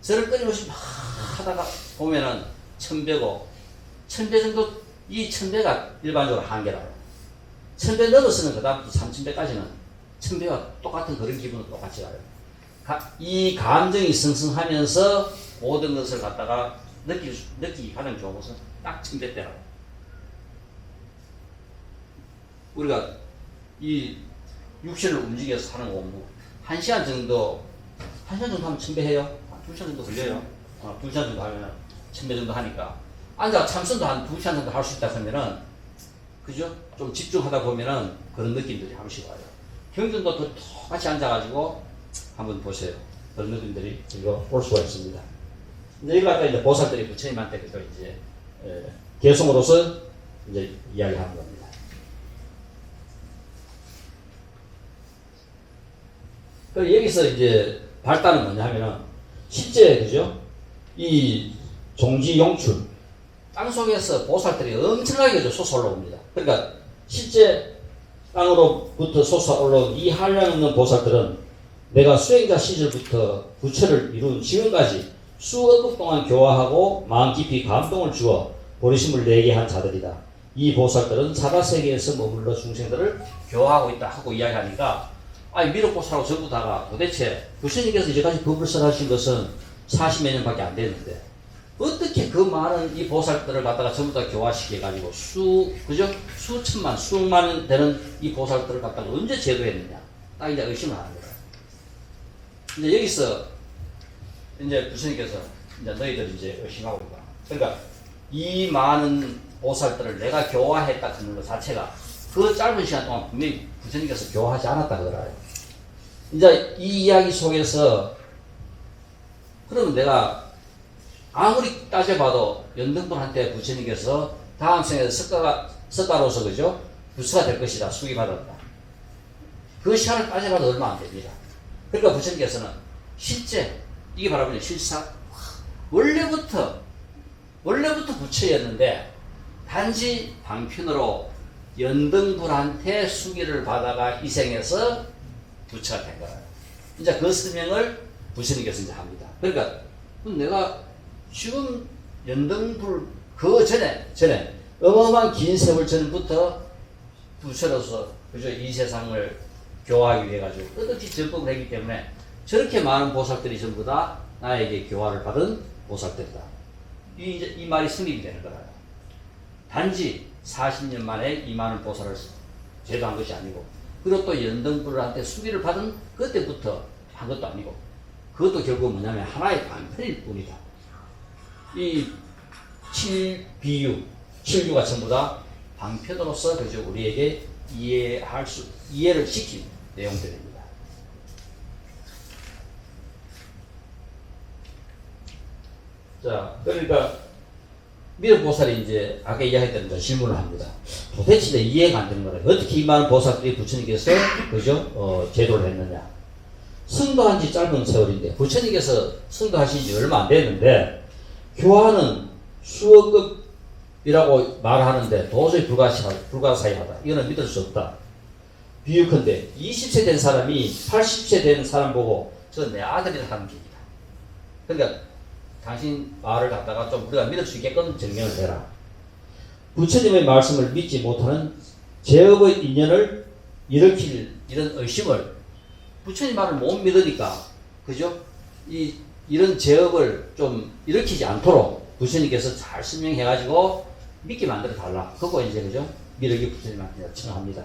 Speaker 1: 저를 끊임없이 막 하다가 보면은 1000배고, 1000배 정도, 이 1000배가 일반적으로 한계라고. 1000배 넘어서는 그 다음 3000배까지는 1000배와 똑같은 그런 기분은 똑같이 가요. 이 감정이 승승하면서 모든 것을 갖다가 느끼기 가장 좋은 것은 딱 1000배 때라고. 우리가 이 육신을 움직여서 하는 공부, 1시간 정도 하면 1000배 해요. 2시간 정도 걸려요. 2시간 정도 하면 1000배 정도 하니까. 앉아 참선도 한 2시간 정도 할 수 있다 하면은, 좀 집중하다 보면은 그런 느낌들이 한 번씩 와요. 경전도 똑같이 앉아가지고 한번 보세요. 그런 느낌들이 이거 올 수가 있습니다. 이제 이거 아까 이제 보살들이 부처님한테 이제 개송으로서 이제 이야기하는 겁니다. 그리고 여기서 이제 발단은 뭐냐 하면은, 실제 이 종지 용출 땅 속에서 보살들이 엄청나게 솟아 올라옵니다. 그러니까 실제 땅으로부터 솟아 올라온 이 한량 없는 보살들은 내가 수행자 시절부터 부처를 이룬 지금까지 수억억 동안 교화하고 마음 깊이 감동을 주어 보리심을 내게 한 자들이다. 이 보살들은 사바세계에서 머물러 중생들을 교화하고 있다 하고 이야기하니까, 미륵보살하고 전부 다가 도대체 부처님께서 이제까지 법을 설하신 것은 40몇 년밖에 안 됐는데 어떻게 그 많은 이 보살들을 갖다가 전부 다 교화시켜가지고 수천만, 수억만 되는 이 보살들을 갖다가 언제 제도했느냐? 딱 이제 의심을 하는 거예요. 이제 여기서 이제 부처님께서 이제 너희들 이제 의심하고 있다. 그러니까 이 많은 보살들을 내가 교화했다 하는 것 자체가 그 짧은 시간 동안 분명히 부처님께서 교화하지 않았다 그러요. 이제 이 이야기 속에서 그러면 내가 아무리 따져봐도 연등분한테 부처님께서 다음 생에서 석가로서 부처가 될 것이다, 수기받았다. 그 시간을 따져봐도 얼마 안 됩니다. 그러니까 부처님께서는 실제 이게 바로 실사, 원래부터 부처였는데 단지 방편으로 연등불한테 수기를 받아가 이 생에서 부처가 된 거예요. 이제 그 설명을 부처님께서 이제 합니다. 그러니까 내가 지금 연등불 그 전에 어마어마한 긴 세월 전부터 부처로서 이 세상을 교화하기 위해 가지고 끝없이 전법을 했기 때문에 저렇게 많은 보살들이 전부 다 나에게 교화를 받은 보살들이다. 이 말이 성립이 되는 거라요. 단지 40년 만에 이 많은 보살을 제도한 것이 아니고, 그리고 또 연등불한테 수기를 받은 그때부터 한 것도 아니고, 그것도 결국 뭐냐면 하나의 방편일 뿐이다. 이 7비유, 7유가 전부 다 방편으로서 우리에게 이해를 시킨 내용들입니다. 자, 그러니까 미륵보살이 이제 아까 이야기했던 데 질문을 합니다. 도대체 이해가 안 되는 거예요. 어떻게 이 많은 보살들이 부처님께서 그죠? 제도를 했느냐. 성도한 지 짧은 세월인데 부처님께서 성도하신 지 얼마 안 됐는데 교화는 수어급이라고 말하는데 도저히 불가사의하다. 이거는 믿을 수 없다. 비유컨대 20세 된 사람이 80세 된 사람 보고 저 내 아들이라 하는 얘기다. 그러니까 당신 말을 갖다가 좀 우리가 믿을 수 있게끔 증명을 해라. 부처님의 말씀을 믿지 못하는 제업의 인연을 일으킬 이런 의심을 부처님 말을 못 믿으니까 그죠? 이런 제업을 좀 일으키지 않도록 부처님께서 잘 설명해가지고 믿게 만들어 달라. 그거 이제 그죠? 미륵이 부처님한테 청합니다.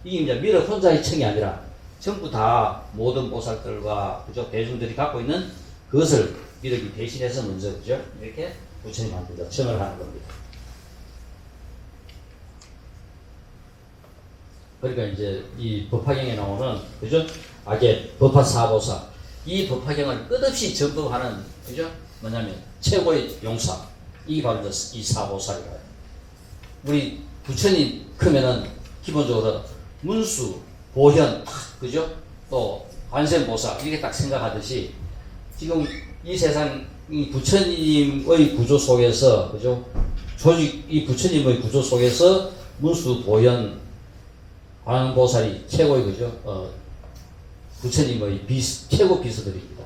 Speaker 1: 이게 이제 미륵 혼자의 청이 아니라 전부 다 모든 보살들과 그죠? 대중들이 갖고 있는 그것을 미륵이 대신해서 먼저 그죠? 이렇게 부처님한테 청을 하는 겁니다. 그러니까 이제 이 법화경에 나오는 그죠? 아게 법화사보살 이 법화경을 끝없이 전법하는 그죠? 뭐냐면 최고의 용사 이 바로 이 사보살이라요. 우리 부처님 크면은 기본적으로 문수, 보현, 그죠? 또 관세음보살 이렇게 딱 생각하듯이 지금 이 세상 이 부처님의 구조 속에서 그죠? 조직 이 부처님의 구조 속에서 문수, 보현, 관세음보살이 최고의 그죠? 부처님의 최고 비서들입니다.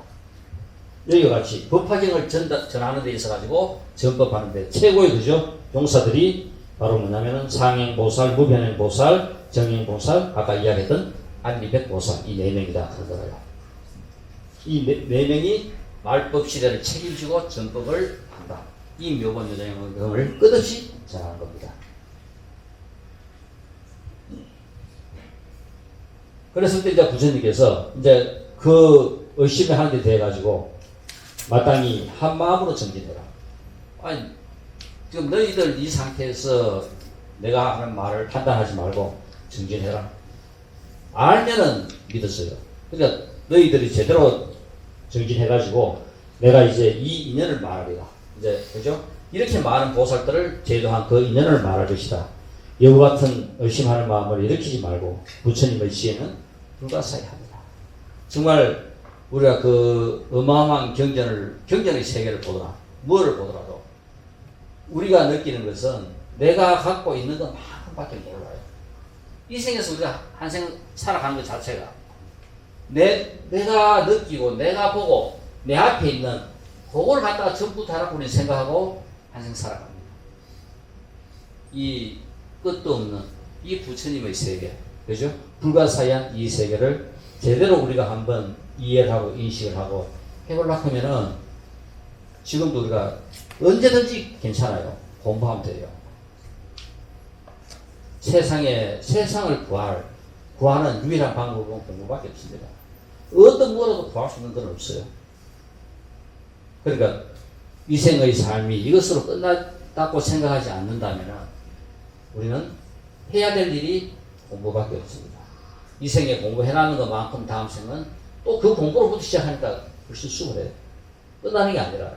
Speaker 1: 여기와 같이 법화경을 전하는 데 있어 가지고 전법하는 데 최고의 그죠? 용사들이 바로 뭐냐면은 상행보살, 무변행보살, 정행보살, 아까 이야기했던 안리백보살 이 네 명이다 그러더라고요. 이 네 명이 말법 시대를 책임지고 전법을 한다. 이 묘본 요정을 끝없이 전하는 겁니다. 그랬을 때 이제 부처님께서 이제 그 의심을 하는 데 대해 가지고 마땅히 한 마음으로 정진해라. 아니 지금 너희들 이 상태에서 내가 하는 말을 판단하지 말고 정진해라. 알면은 믿었어요. 그러니까 너희들이 제대로 정진해가지고 내가 이제 이 인연을 말하리라. 이제 그죠? 이렇게 많은 보살들을 제도한 그 인연을 말할 것이다. 여우 같은 의심하는 마음을 일으키지 말고 부처님의 지혜는 불가사의합니다. 정말 우리가 그 어마어마한 경전의 세계를 보더라. 뭐를 보더라도 우리가 느끼는 것은 내가 갖고 있는 것만큼밖에 몰라요. 이 생에서 우리가 한 생 살아가는 것 자체가 내가 느끼고 내가 보고 내 앞에 있는 그걸 갖다가 전부 다라고 우리 생각하고 한 생 살아갑니다. 이 끝도 없는 이 부처님의 세계, 그죠? 불가사의한 이 세계를 제대로 우리가 한번 이해를 하고 인식을 하고 해보려고 하면은 지금도 우리가 언제든지 괜찮아요. 공부하면 돼요. 세상을 구하는 유일한 방법은 공부밖에 없습니다. 어떤 무엇라도 구할 수 있는 건 없어요. 그러니까 이 생의 삶이 이것으로 끝났다고 생각하지 않는다면 우리는 해야 될 일이 공부밖에 없습니다. 이 생에 공부해나는 것만큼 다음 생은 또 그 공부로부터 시작하니까 훨씬 수월해요. 끝나는 게 아니라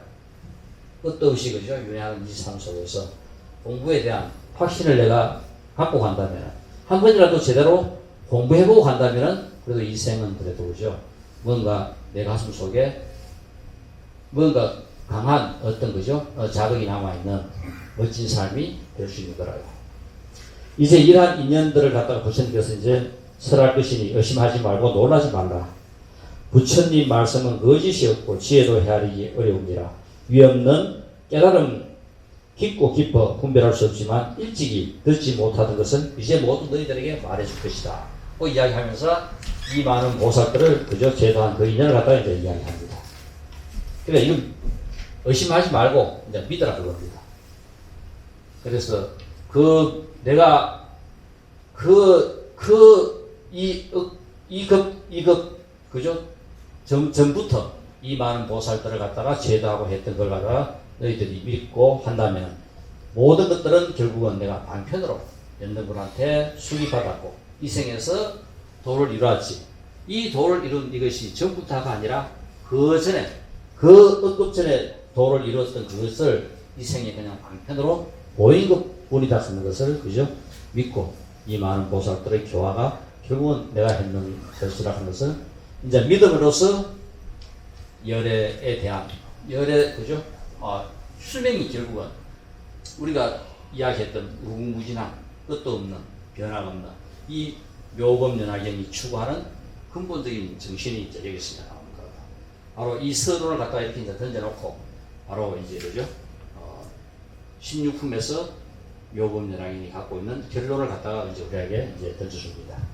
Speaker 1: 끝도 없이 그죠? 윤회하는 이 삶 속에서 공부에 대한 확신을 내가 갖고 간다면 한 번이라도 제대로 공부해보고 간다면 그래도 이 생은 그래도 그죠? 뭔가 내 가슴 속에 뭔가 강한 어떤 그죠? 자극이 남아있는 멋진 삶이 될 수 있는 거라요. 이제 이러한 인연들을 갖다가 부처님께서 이제 설할 것이니 의심하지 말고 놀라지 말라. 부처님 말씀은 거짓이 없고 지혜도 헤아리기 어려우니라. 위없는 깨달음 깊고 깊어 분별할 수 없지만 일찍이 듣지 못하던 것은 이제 모두 너희들에게 말해줄 것이다. 그 이야기하면서 이 많은 보살들을 그저 제도한 그 인연을 갖다가 이제 이야기합니다. 그러니까 이건 의심하지 말고 이제 믿으라 그겁니다. 그래서 내가 그죠? 전부터 이 많은 보살들을 갖다가 제도하고 했던 걸 갖다가 너희들이 믿고 한다면 모든 것들은 결국은 내가 방편으로 연등분한테 수기받았고 이 생에서 도를 이루었지. 이 도를 이룬 이것이 전부 다가 아니라 그 전에 그 언급 전에 도를 이루었던 그것을 이 생이 그냥 방편으로 보인 것 뿐이다 하는 것을 그죠? 믿고 이 많은 보살들의 교화가 결국은 내가 했는 것이라는 것을 이제 믿음으로써 열애에 대한 열애 그죠? 수명이 결국은 우리가 이야기했던 무궁무진한 끝도 없는 변화가 없는 이 묘법연화경이 추구하는 근본적인 정신이 이제 여기서 나오는 거다. 바로 이 서론을 갖다가 이렇게 이제 던져놓고 바로 이제 그죠? 16품에서 묘법연화경이 갖고 있는 결론을 갖다가 이제 우리에게 이제 던져줍니다.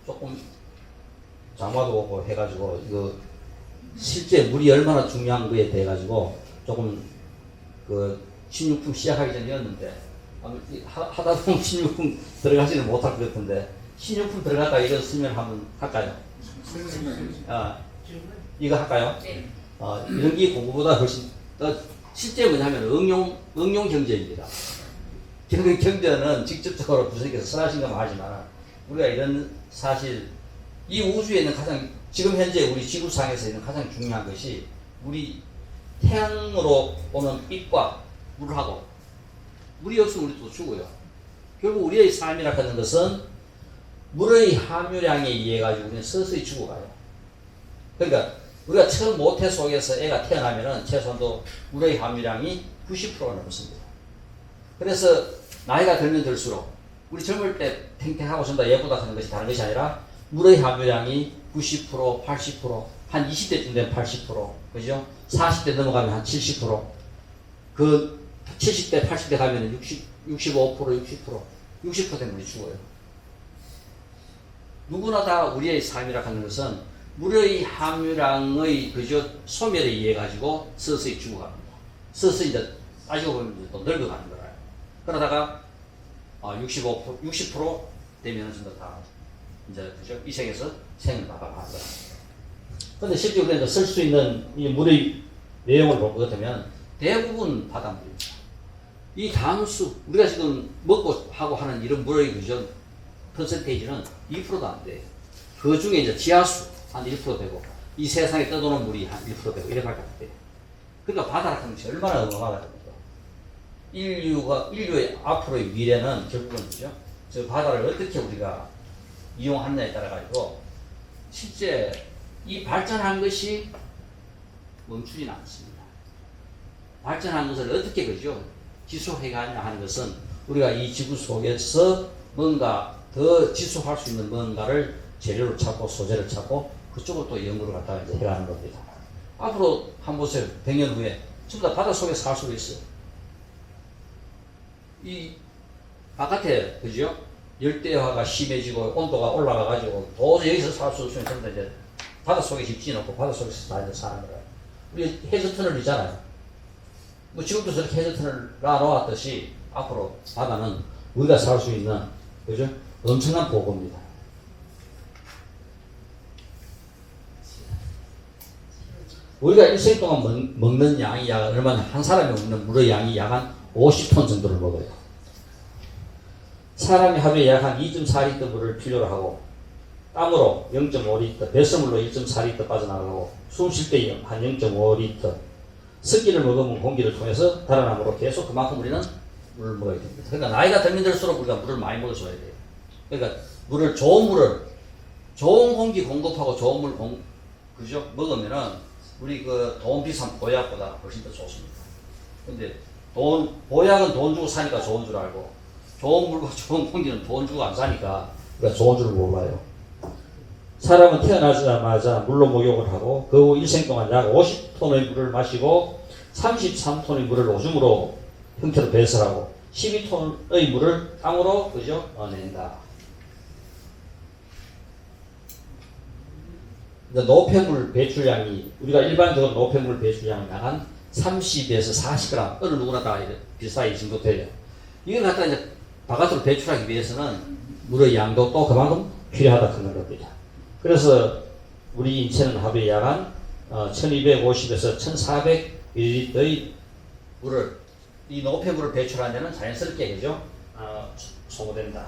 Speaker 1: 조금 장마도 오고 해가지고 이거 실제 물이 얼마나 중요한 거에 대해 가지고 조금 그 16품 시작하기 전이었는데 하다 보면 16품 들어가지는 못할 것 같은데 16품 들어갈까 이런 설명 한번 할까요? 이거 할까요?
Speaker 2: 네.
Speaker 1: 이런 게 공부보다 훨씬 더 실제 뭐냐면 응용 경제입니다. 경제는 직접적으로 부처님께서 설하신 것만 하지만 우리가 이런 사실 이 우주에 있는 가장 지금 현재 우리 지구상에서 있는 가장 중요한 것이 우리 태양으로 오는 빛과 물하고 물이 없으면 우리도 죽어요. 결국 우리의 삶이라 하는 것은 물의 함유량에 의해 가지고 우리는 서서히 죽어가요. 그러니까 우리가 처음 모태 속에서 애가 태어나면은 최소한도 물의 함유량이 90%가 넘습니다. 그래서 나이가 들면 들수록 우리 젊을 때 탱탱하고 전부 다 예쁘다 하는 것이 다른 것이 아니라 물의 함유량이 90%, 80%, 한 20대쯤 되면 80%, 그죠? 40대 넘어가면 한 70%, 그 70대, 80대 가면 65%, 60% 되면 우리 죽어요. 누구나 다 우리의 삶이라 하는 것은 물의 함유량의 그저 소멸에 의해 가지고 서서히 죽어갑니다. 서서히 이제 따지고 보면 또 늙어가는 거라요. 그러다가 60% 되면 전부 다 이제 그죠? 이 생에서 생을 마감하는 거야. 그런데 실제 우리가 쓸 수 있는 이 물의 내용을 볼 것 같으면 대부분 바닷물입니다. 이 담수 우리가 지금 먹고 하고 하는 이런 물의 그죠? 퍼센테이지는 2%도 안 돼요. 그 중에 이제 지하수 한 1% 되고 이 세상에 떠도는 물이 한 1% 되고 이래밖에 안 돼요. 그러니까 바다라는 것이 얼마나 어마어마하다는 거죠. 인류의 앞으로의 미래는 결국은 그죠? 저 바다를 어떻게 우리가 이용하느냐에 따라 가지고 실제 이 발전한 것이 멈추지는 않습니다. 발전한 것을 어떻게 그죠? 지속해가냐 하는 것은 우리가 이 지구 속에서 뭔가 더 지속할 수 있는 뭔가를 재료를 찾고 소재를 찾고 그쪽으로 또 연구를 갖다가 이제 해가는 겁니다. 앞으로 한번 보세요. 100년 후에 전부 다 바닷속에 살 수가 있어요. 이 바깥에 그죠? 열대화가 심해지고 온도가 올라가가지고 도저히 여기서 살 수 없으면 전부 다 이제 바닷속에 집 지어놓고 바닷속에서 다 이제 사는 거예요. 우리 해저 터널이잖아요. 뭐 지금도 저렇게 해저 터널 놔놓았듯이 앞으로 바다는 우리가 살 수 있는 그죠? 엄청난 보고입니다. 우리가 일생 동안 먹는 양이 약 얼마나 한 사람이 먹는 물의 양이 약 한 50톤 정도를 먹어요. 사람이 하루에 약 한 2.4리터 물을 필요로 하고 땀으로 0.5리터, 배설물로 1.4리터 빠져나가고 숨 쉴 때 한 0.5리터 습기를 먹으면 공기를 통해서 달아나므로 계속 그만큼 우리는 물을 먹어야 됩니다. 그러니까 나이가 들면 들수록 우리가 물을 많이 먹어줘야 돼요. 그러니까 좋은 공기 공급하고 좋은 물 그죠? 먹으면은 우리 그 돈 비싼 보약보다 훨씬 더 좋습니다. 근데 보약은 돈 주고 사니까 좋은 줄 알고 좋은 물과 좋은 공기는 돈 주고 안 사니까 우리가 좋은 줄 몰라요. 사람은 태어나자마자 물로 목욕을 하고 그 후 일생 동안 약 50톤의 물을 마시고 33톤의 물을 오줌으로 형태로 배설하고 12톤의 물을 땀으로 그죠? 낸다. 노폐물 배출량이 우리가 일반적으로 노폐물 배출량은 약 한 30에서 40g 어느 누구나 다 비슷하게 이 정도 돼요. 이걸 갖다 이제 바깥으로 배출하기 위해서는 물의 양도 또 그만큼 필요하다 하는 겁니다. 그래서 우리 인체는 하루에 약 한 1250에서 1400ml의 물을 이 노폐물을 배출하는 데는 자연스럽게 그죠? 소모된다.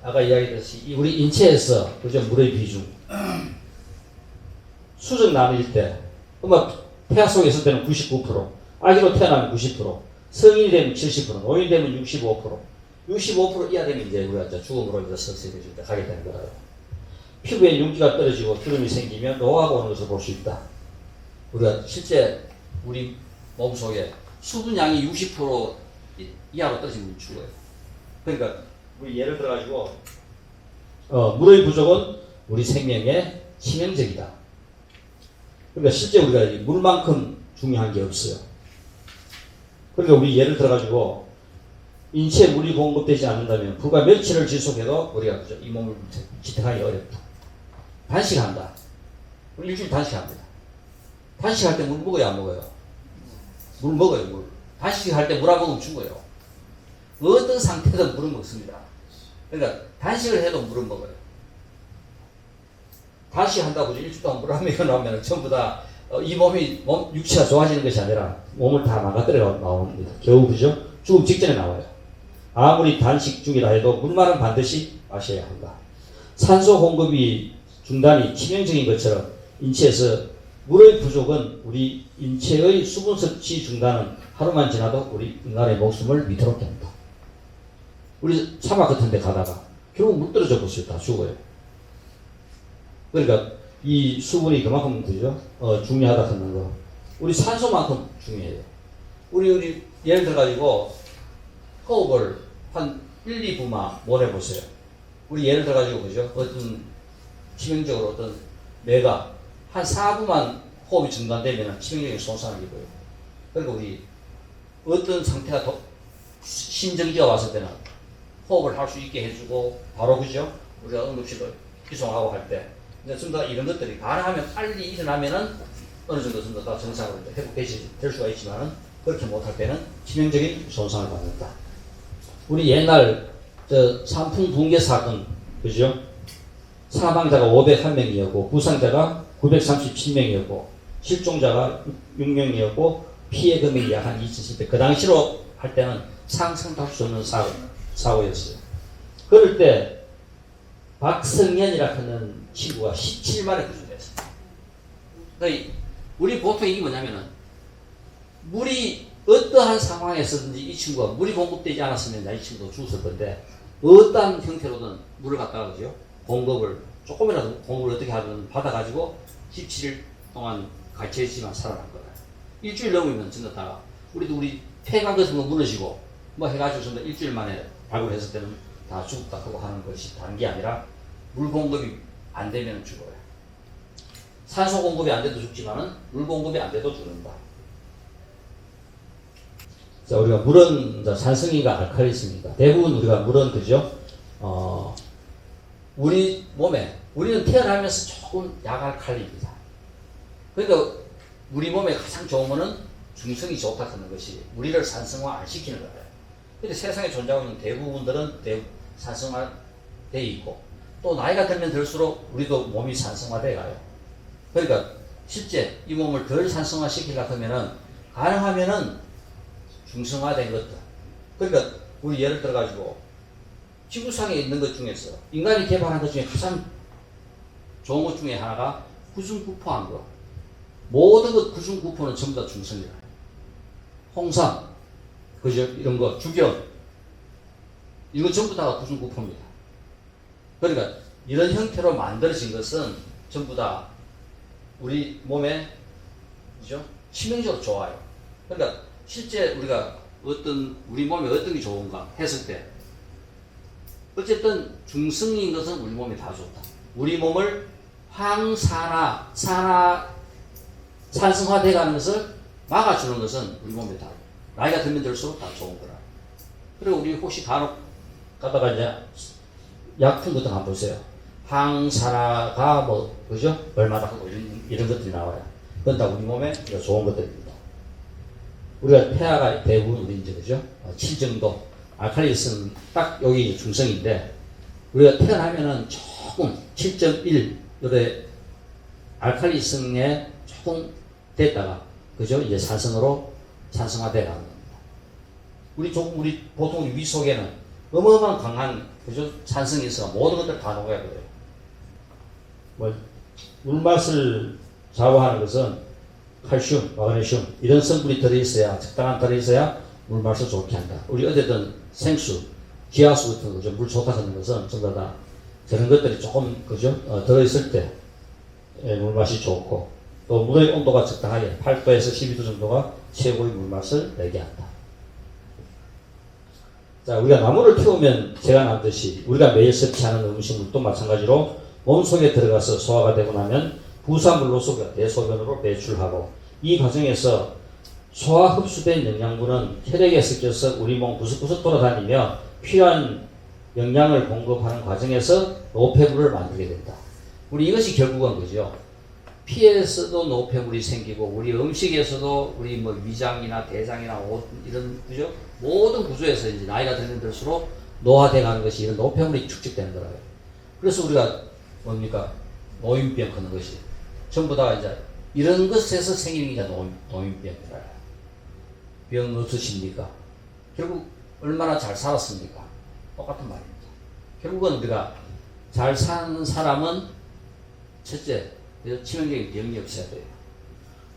Speaker 1: 아까 이야기했듯이 우리 인체에서 그죠 물의 비중 수정 나눌 때 태아 속에 있을 때는 99%, 아기로 태어나면 90%, 성인이 되면 70%, 노인이 되면 65% 이하 되면 이제 우리가 이제 죽음으로 이제 서서히 가게 되는 거예요. 피부에 윤기가 떨어지고 주름이 생기면 노화가 오는 것을 볼 수 있다. 우리가 실제 우리 몸속에 수분량이 60% 이하로 떨어지면 죽어요. 그러니까 우리 예를 들어가지고 물의 부족은 우리 생명에 치명적이다. 그러니까 실제 우리가 물만큼 중요한 게 없어요. 그러니까 우리 예를 들어가지고 인체에 물이 공급되지 않는다면 불과 며칠을 지속해도 우리가 이 몸을 지탱하기 어렵다. 단식한다. 우리 일주일 단식합니다. 단식할 때 물 먹어요, 안 먹어요? 물 먹어요, 물. 단식할 때 물 안 먹으면 죽어요. 어떤 상태든 물을 먹습니다. 그러니까 단식을 해도 물을 먹어요. 단식한다고 일주일 동안 물 안 먹여놓으면 전부 다 이 몸 육체가 좋아지는 것이 아니라 몸을 다 망가뜨려 나옵니다. 겨우 그죠? 죽음 직전에 나와요. 아무리 단식 중이라 해도 물만은 반드시 마셔야 한다. 산소 공급이 중단이 치명적인 것처럼 인체에서 물의 부족은 우리 인체의 수분 섭취 중단은 하루만 지나도 우리 인간의 목숨을 위태롭게 한다. 우리 사막 같은 데 가다가 결국 물 떨어져 보세요. 다 죽어요. 그러니까 이 수분이 그만큼 그죠? 중요하다 하는 거. 우리 산소만큼 중요해요. 우리 예를 들어가지고 호흡을 한 1, 2부만 몰아보세요. 우리 예를 들어가지고 그죠? 어떤 치명적으로 어떤 뇌가 한 4부만 호흡이 중단되면 치명적인 손상을 입어요. 그러니까 우리 어떤 상태가 더 심정지가 왔을 때는 호흡을 할 수 있게 해주고 바로 그죠? 우리가 응급실을 이송하고 할 때 전부 다 이런 것들이 가능하면 빨리 일어나면은 어느 정도 전부 다 정상으로 회복될 수가 있지만은 그렇게 못할 때는 치명적인 손상을 받는다. 우리 옛날 산풍 붕괴 사건 그죠? 사망자가 501명이었고 부상자가 937명이었고 실종자가 6명이었고 피해 금액이 약 한 2,700. 그 당시로 할 때는 상상도 할 수 없는 사고였어요. 그럴 때 박성현이라 하는 친구가 17만에 구조됐어요. 그러니까 우리 보통 이게 뭐냐면은 물이 어떠한 상황에서든지 이 친구가 물이 공급되지 않았으면 이 친구도 죽었을 건데 어떠한 형태로든 물을 갖다가 그죠? 공급을 조금이라도 공급을 어떻게 하든 받아가지고 17일 동안 갇혀있지만 살아난 거다. 일주일 넘으면 전부 다 우리 폐관 같은 거 무너지고 뭐 해가지고 전부 일주일 만에 발굴했을 때는 다 죽었다 하고 하는 것이 다른 게 아니라 물 공급이 안 되면 죽어요. 산소 공급이 안 돼도 죽지만은 물 공급이 안 돼도 죽는다. 자, 우리가 물은 산성인과 알칼리성입니다. 대부분 우리가 물은 그죠? 우리 몸에 우리는 태어나면서 조금 약알칼리입니다. 그러니까 우리 몸에 가장 좋은 거는 중성이 좋다는 것이 우리를 산성화 안 시키는 거예요. 근데 세상에 존재하고 있는 대부분들은 산성화돼 있고 또 나이가 들면 들수록 우리도 몸이 산성화돼 가요. 그러니까 실제 이 몸을 덜 산성화 시키려고 하면은 가능하면은 중성화된 것들. 그러니까 우리 예를 들어 가지고 지구상에 있는 것 중에서 인간이 개발한 것 중에 가장 좋은 것 중에 하나가 구중구포한 거. 모든 것 구중구포는 전부 다 중성이라. 홍삼, 그죠? 이런 거, 주견, 이거 전부 다 구중구포입니다. 그러니까 이런 형태로 만들어진 것은 전부 다 우리 몸에 그죠? 치명적으로 좋아요. 그러니까 실제 우리가 우리 몸에 어떤 게 좋은가 했을 때 어쨌든 중성인 것은 우리 몸에 다 좋다. 우리 몸을 산성화돼 가는 것을 막아주는 것은 우리 몸에 다 나이가 들면 들수록 다 좋은 거라. 그리고 우리 혹시 간혹 가다가 이제 약품 같은 거 한번 보세요. 항산화가 뭐 그죠? 얼마나 하고 이런 것들이 나와요. 그건 다 우리 몸에 좋은 것들입니다. 우리가 폐하가 대부분 우리 이제 그죠? 7 정도 알칼리성 딱 여기 중성인데 우리가 태어나면은 조금 7.1 요래 알칼리성에 조금 됐다가 그죠? 이제 산성화돼 가는 겁니다. 우리 보통 우리 위 속에는 어마어마한 강한 그죠? 산성이 있어 모든 것들 다 녹아야 돼요. 뭐 물맛을 좌우하는 것은 칼슘, 마그네슘 이런 성분이 들어있어야 적당한 들어있어야 물맛을 좋게 한다. 우리 어쨌든 생수, 기하수 같은 거죠. 물 좋다는 것은 전부 다 저런 것들이 조금 그죠? 들어있을 때 물맛이 좋고 또 물의 온도가 적당하게 8도에서 12도 정도가 최고의 물맛을 내게 한다. 자, 우리가 나무를 키우면 제가 나듯이 우리가 매일 섭취하는 음식물도 마찬가지로 몸속에 들어가서 소화가 되고 나면 부산물로서 우리가 대소변으로 배출하고 이 과정에서 소화 흡수된 영양분은 혈액에 섞여서 우리 몸 구석구석 돌아다니며 필요한 영양을 공급하는 과정에서 노폐물을 만들게 된다. 우리 이것이 결국은 그죠. 피에서도 노폐물이 생기고 우리 음식에서도 우리 뭐 위장이나 대장이나 이런 그죠 모든 구조에서 이제 나이가 들면 들수록 노화돼 가는 것이 이런 노폐물이 축적되는 거라요. 그래서 우리가 뭡니까 노인병 하는 것이 전부 다 이제 이런 것에서 생기는 게 노인병이라. 병 없으십니까? 결국 얼마나 잘 살았습니까? 똑같은 말입니다. 결국은 우리가 잘 사는 사람은 첫째 치명적인 병이 없어야 돼요.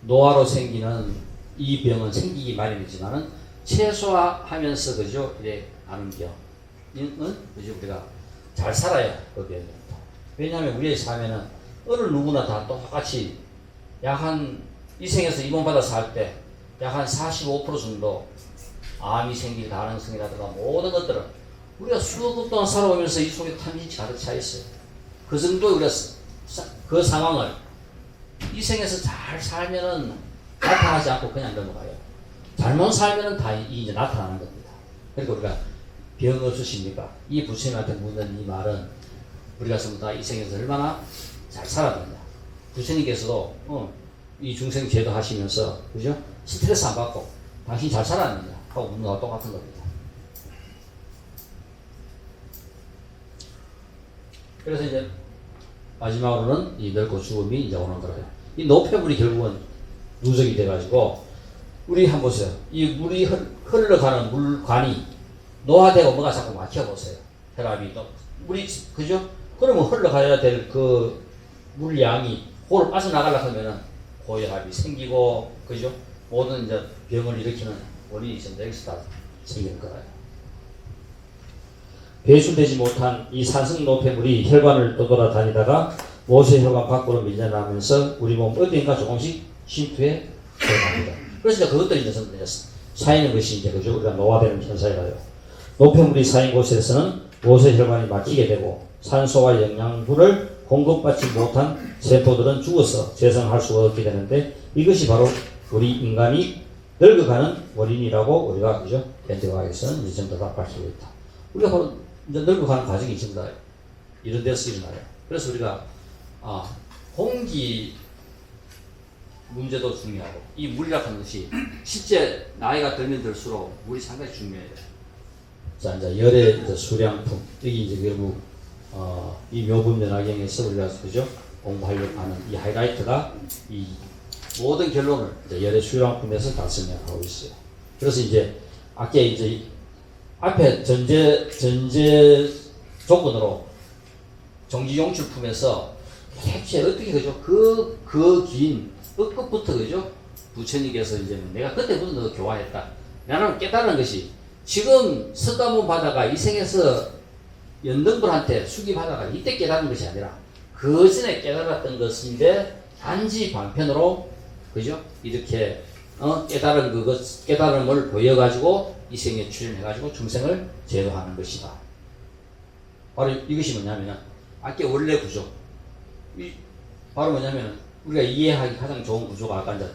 Speaker 1: 노화로 생기는 이 병은 생기기 마련이지만은 최소화하면서 그죠 이래 아는 병은 그죠 우리가 잘 살아야 그 병입니다. 왜냐하면 우리의 삶에는 어느 누구나 다 똑같이 약 한 이 생에서 입원받아 살 때 약 한 45% 정도 암이 생길 가능성이라든가 모든 것들은 우리가 수억 년 동안 살아오면서 이 속에 탐진치 가득 차 있어요. 그 정도 우리가 그 상황을 이 생에서 잘 살면은 나타나지 않고 그냥 넘어가요. 잘못 살면은 다 이제 나타나는 겁니다. 그러니까 우리가 병 없으십니까? 이 부처님한테 묻는 이 말은 우리가 전부 다 이 생에서 얼마나 잘 살았느냐. 부처님께서도 이 중생 제도 하시면서 그죠? 스트레스 안 받고 당신 잘 살았느냐 하고 묻는 거와 똑같은 겁니다. 그래서 이제 마지막으로는 이 늙고 죽음이 이제 오는 거예요. 이 노폐물이 결국은 누적이 돼가지고 우리 한번 보세요. 이 물이 흘러가는 물관이 노화되고 뭐가 자꾸 막혀보세요. 혈압이 또 물이 그죠? 그러면 흘러가야 될 그 물량이 그걸 빠져나가려고 하면은 고혈압이 생기고 그죠? 모든 이제 병을 일으키는 원인이 전부 여기서 다 생기는 거예요. 배출되지 못한 이 산성 노폐물이 혈관을 떠돌아다니다가 모세혈관 밖으로 밀려나면서 우리 몸 어디인가 조금씩 침투해 들어갑니다. 그래서 이제 그것들이 이제 전부 쌓이는 것이 이제 그죠? 우리가 노화되는 현상이라요. 노폐물이 쌓인 곳에서는 모세혈관이 막히게 되고 산소와 영양분을 공급받지 못한 세포들은 죽어서 재생할 수가 없게 되는데 이것이 바로 우리 인간이 늙어가는 원인이라고 우리가 그죠? 현대과학에서는 이제 전부 다 밝히고 있다. 우리가 바로 이제 늙어가는 과정이 전부 다 이런 데서 일어나요. 그래서 우리가 공기 문제도 중요하고 이 물이라고 하는 것이 실제 나이가 들면 들수록 물이 상당히 중요해요. 자, 이제 열의 이제 수량품 여기 이제 결국 이 묘분면화경에서 우리가 그죠 공부하려고 하는 이 하이라이트가 이 모든 결론을 이제 열의 수량품에서 다 설명하고 있어요. 그래서 이제 아까 이제 앞에 전제 조건으로 정지용출품에서 대체 어떻게 그죠 그 긴 끝부터 그죠 부처님께서 이제 내가 그때부터 너 교화했다. 나는 깨달은 것이 지금 석가모니 바다가 이 생에서 연등불한테 수기받아가 이때 깨달은 것이 아니라 그 전에 깨달았던 것인데 단지 방편으로 그죠 이렇게 깨달은 그것 깨달음을 보여가지고 이 생에 출연해가지고 중생을 제도하는 것이다. 바로 이것이 뭐냐면은 아까 원래 구조 바로 뭐냐면은 우리가 이해하기 가장 좋은 구조가 아까 이제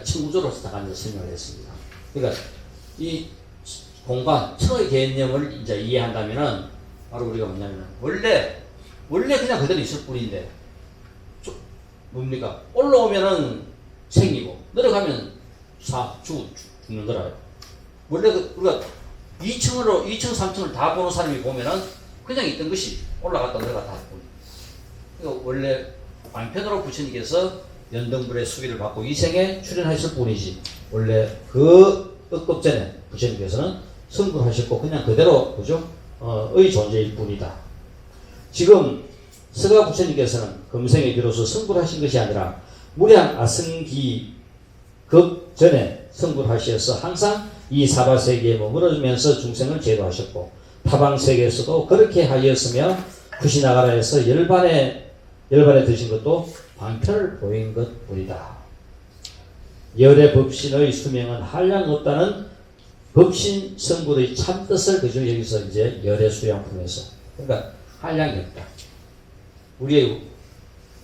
Speaker 1: 층구조로서 딱 앉아 설명을 했습니다. 그러니까 이 공간, 층의 개념을 이제 이해한다면은 바로 우리가 뭐냐면은 원래 그냥 그대로 있을 뿐인데 뭡니까? 올라오면은 생기고 내려가면 죽는 거라요. 원래 우리가 2층, 3층을 다 보는 사람이 보면은 그냥 있던 것이 올라갔다 내려갔다 할 뿐. 그러니까 원래 방편으로 부처님께서 연등불의 수기를 받고 이 생에 출연하실 뿐이지 원래 그 억겁 전에 부처님께서는 성불하셨고 그냥 그대로 그죠 의 존재일 뿐이다. 지금 서가 부처님께서는 금생에 비로소 성불 하신 것이 아니라 무량 아승기 급 전에 성불하셔서 항상 이 사바세계에 머무르면서 중생을 제도하셨고 타방세계에서도 그렇게 하였으며 쿠시나가라에서 열반에 드신 것도 방편을 보인 것 뿐이다. 열의 법신의 수명은 한량 없다는 법신 성불의 참뜻을 그저 여기서 이제 열의 수양품에서 그러니까 한량이 없다. 우리의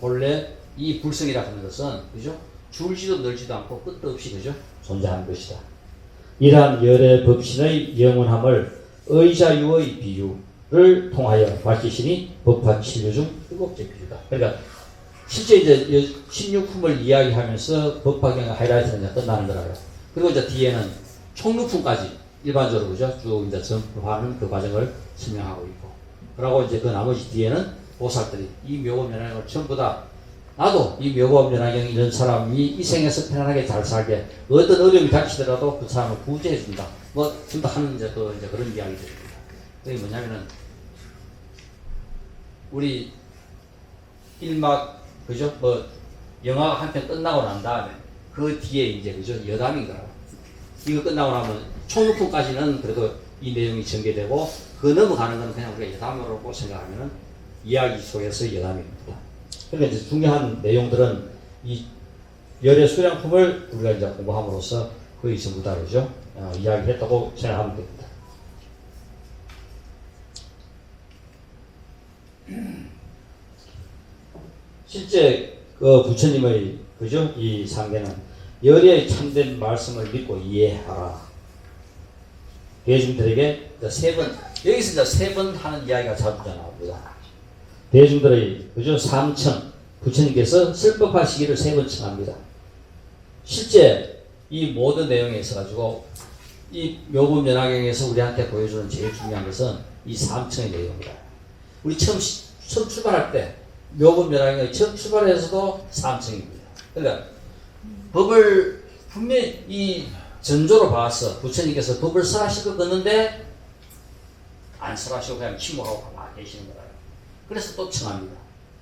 Speaker 1: 본래 이 불성이라 하는 것은 그죠? 줄지도 늘지도 않고 끝도 없이 그죠? 존재하는 것이다. 이러한 열의 법신의 영원함을 의자유의 비유를 통하여 밝히시니 법화 7류 중 7째 비유다. 그러니까 실제 이제 16품을 이야기하면서 법화경의 하이라이트는 이제 끝나는 거라요. 그리고 이제 뒤에는 총루품까지 일반적으로 그죠? 쭉 이제 전파하는 그 과정을 설명하고 있고. 그러고 이제 그 나머지 뒤에는 보살들이 이 묘법연화경을 전부 다 나도 이 묘법연화경 이런 사람이 이 생에서 편안하게 잘 살게 어떤 어려움이 닥치더라도 그 사람을 구제해 준다. 뭐 전부 하는 이제 그런 이야기들입니다. 그게 뭐냐면은 우리 1막 그죠? 뭐 영화가 한 편 끝나고 난 다음에 그 뒤에 이제 그죠? 여담인 거라고. 이거 끝나고 나면 총루품까지는 그래도 이 내용이 전개되고 그 넘어가는 건 그냥 우리가 여담으로 생각하면은 이야기 속에서 여담입니다. 그러니까 이제 중요한 내용들은 이 열의 수량품을 우리가 이제 공부함으로써 거의 전부 다 그죠? 이야기했다고 생각하면 됩니다. 실제 그 부처님의 그죠? 이 상계는 열의 참된 말씀을 믿고 이해하라. 대중들에게 세 번 여기서 이제 3번 하는 이야기가 자주 나옵니다. 대중들의 그죠? 삼청 부처님께서 설법하시기를 3번 청합니다. 실제 이 모든 내용에 있어가지고 이 묘법연화경에서 우리한테 보여주는 제일 중요한 것은 이 삼청의 내용입니다. 우리 처음 출발할 때 묘법연화경의 처음 출발에서도 삼청입니다. 그러니까 법을 분명히 이 전조로 봐서 부처님께서 법을 설하시고 걷는데 안 설하시고 그냥 침묵하고 가만히 계시는 거예요. 그래서 또 청합니다.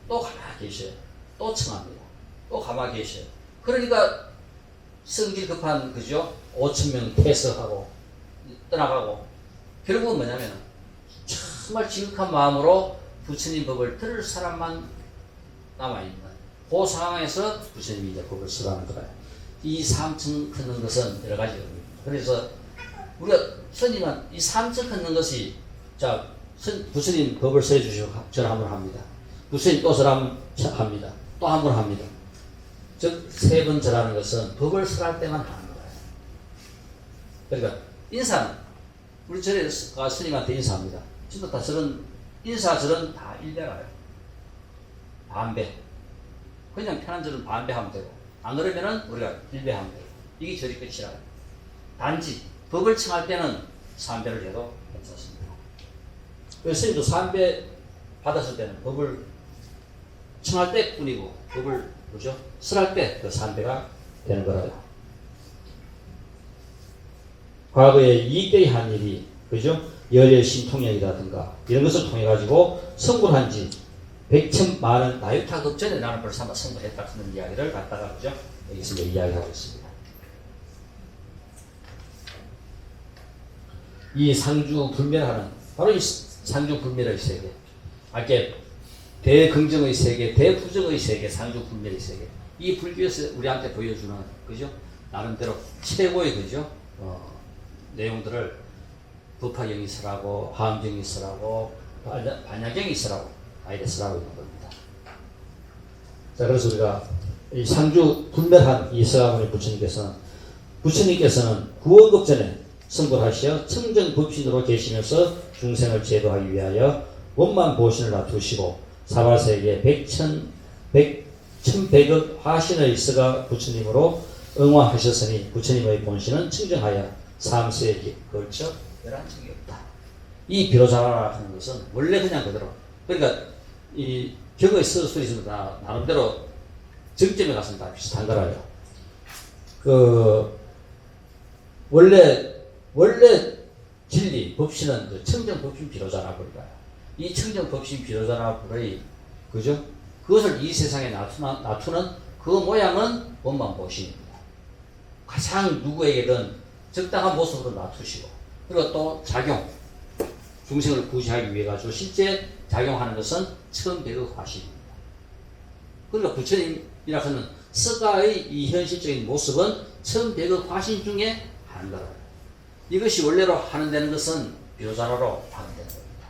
Speaker 1: 또 가만히 계셔요. 또 청합니다. 또 가만히 계셔요. 그러니까 성질 급한 그죠? 5,000명 퇴석하고 떠나가고 결국은 뭐냐면 정말 지극한 마음으로 부처님 법을 들을 사람만 남아있는 그 상황에서 부처님이 이제 법을 쓰라는 거예요. 이 삼청 걷는 것은 여러 가지 의미입니다. 그래서 우리가 스님은 이 삼청 걷는 것이 자 부처님 법을 써 주시고 절 한번 합니다. 부처님 또 절 한번 합니다. 또 한 번 합니다. 즉 3번 절하는 것은 법을 설할 때만 하는 거예요. 그러니까 인사는 우리 절에 스님한테 인사합니다. 진짜 다 절은 인사절은 다 일배가요. 반배. 그냥 편한 절은 반배하면 되고 안 그러면은 우리가 일배하면 되고 이게 절이 끝이라요. 단지 법을 청할 때는 3배를 해도 괜찮습니다. 그래서 스님도 3배 받았을 때는 법을 청할 때뿐이고 법을 그죠? 설할 때 그 3배가 되는 거라요. 과거에 이익되게 한 일이 그죠? 열의 신통령이라든가 이런 것을 통해 가지고 성불한 지 100,000,000,000 나유타급 전에 나는 벌써 한번 성불했다 하는 이야기를 갖다가 그죠? 여기서 이야기하고 있습니다. 이 상주 불멸하는 바로 이 상주 불멸의 세계. 아까 대긍정의 세계, 대부정의 세계, 상주 불멸의 세계. 이 불교에서 우리한테 보여주는 그죠? 나름대로 최고의 그죠? 내용들을 법화경이 쓰라고, 화엄경이 쓰라고, 반야경이 쓰라고, 아이들 쓰라고 있는 겁니다. 자, 그래서 우리가 이 상주 불멸한 이 서가모니 부처님께서는 구원급 전에 성불하시어 청정법신으로 계시면서 중생을 제도하기 위하여 원만 보신을 놔두시고 사바세계 1,100억 화신의 서가 부처님으로 응화하셨으니 부처님의 본신은 청정하여 3세에 걸쳐 11층이 없다. 이 비로자라 하는 것은 원래 그냥 그대로 그러니까 이 격의 서술이 있으면 다 나름대로 정점에 가서는 다 비슷한 거라요. 그 원래 진리 이 법신은 그 청정법신 비로자나불가요. 이 청정법신 비로자나불의 그죠? 그것을 이 세상에 나투는 그 모양은 원만보신입니다. 가장 누구에게든 적당한 모습으로 놔두시고, 그리고 또 작용, 중생을 구제하기 위해 가지고 실제 작용하는 것은 천백의 화신입니다. 그러니까 부처님이라 하는 스가의 이 현실적인 모습은 천백의 화신 중에 하는 거라. 이것이 원래로 하는 되는 것은 비로자나로 하는 되는 겁니다.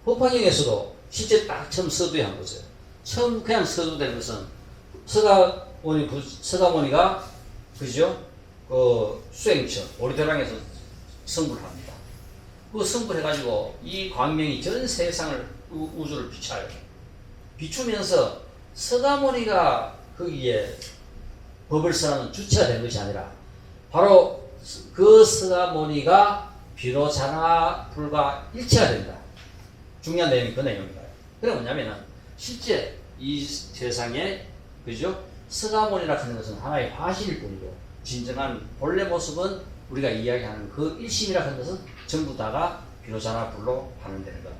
Speaker 1: 법화경에서도 실제 딱 처음 서두에 한 거죠. 처음 그냥 서두되는 것은 서가모니가 그죠? 수행처 오리도랑에서 성불을 합니다. 그 성불해가지고 이 광명이 전 세상을 우주를 비춰요. 비추면서 서가모니가 거기에 법을 쓰는 주체가 된 것이 아니라 바로 그 서가모니가 비로자나불과 일체가 된다. 중요한 내용이 그 내용입니다. 그게 뭐냐면은 실제 이 세상에 그죠? 서가모니라 하는 것은 하나의 화신일 뿐이고 진정한 본래 모습은 우리가 이야기하는 그 일심이라 하는 것은 전부 다가 비로자나불로 하는 되는 거예요.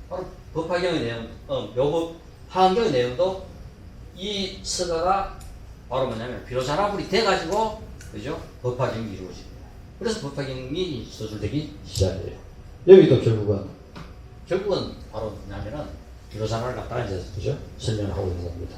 Speaker 1: 바로 법화경의 내용, 묘법 하한경의 내용도 이 서가가 바로 뭐냐면 비로자나불이 돼가지고 그죠? 법화경이 이루어집니다. 그래서 법화경이 서술되기 시작해요. 여기도 결국은 바로 뭐냐면은 비로자나를 갖다가 이제 그죠? 설명을 하고 있는 겁니다.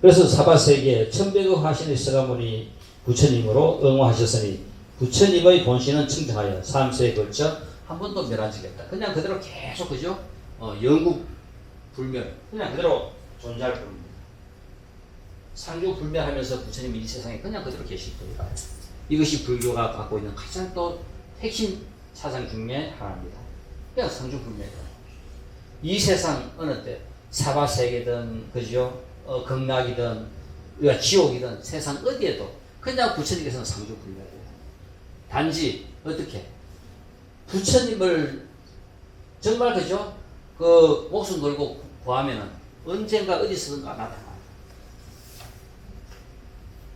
Speaker 1: 그래서 사바세계에 천백의 화신의 서가모니 부처님으로 응호하셨으니 부처님의 본신은 청정하여 3세에 걸쳐 한 번도 멸하지겠다. 그냥 그대로 계속 그죠? 영구 불멸, 그냥 그대로 존재할 뿐입니다. 상주 불멸하면서 부처님이 이 세상에 그냥 그대로 계실 겁니다. 이것이 불교가 갖고 있는 가장 또 핵심 사상 중에 하나입니다. 그냥 상주 불멸이다. 이 세상 어느 때 사바세계든 그죠? 극락이든 지옥이든 세상 어디에도 그냥 부처님께서는 상주 불멸이에요. 단지 어떻게 부처님을 정말 그죠? 그 목숨 걸고 구하면은 언젠가 어디서든가 나타나요.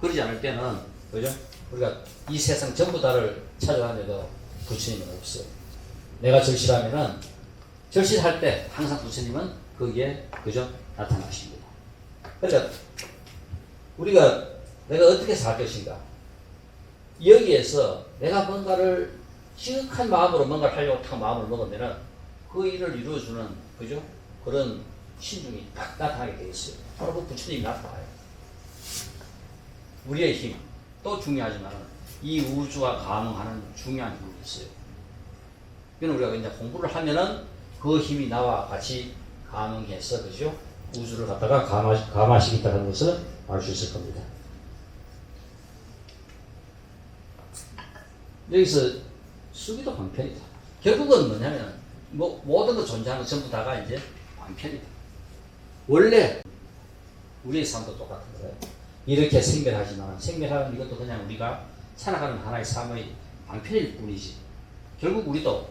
Speaker 1: 그러지 않을 때는 그죠? 우리가 이 세상 전부 다를 찾아다녀도 부처님은 없어요. 내가 절실하면은 절실할 때 항상 부처님은 거기에 그죠? 나타나십니다. 그러니까 우리가 내가 어떻게 살 것인가, 여기에서 내가 뭔가를 지극한 마음으로 뭔가를 하려고 탁 마음을 먹으면은 그 일을 이루어주는 그죠? 그런 신중이 딱 나타나게 되어 있어요. 바로 그 부처님이 나타나요. 우리의 힘 또 중요하지만 이 우주가 감응하는 중요한 힘이 있어요. 이건 우리가 이제 공부를 하면은 그 힘이 나와 같이 감응해서 그죠? 우주를 갖다가 감화시킨다는 것을 알 수 있을 겁니다. 여기서 수기도 방편이다. 결국은 뭐냐면 모든 것 존재하는 것 전부 다가 이제 방편이다. 원래 우리의 삶도 똑같은 거예요. 이렇게 생멸하지만 생멸하는 이것도 그냥 우리가 살아가는 하나의 삶의 방편일 뿐이지. 결국 우리도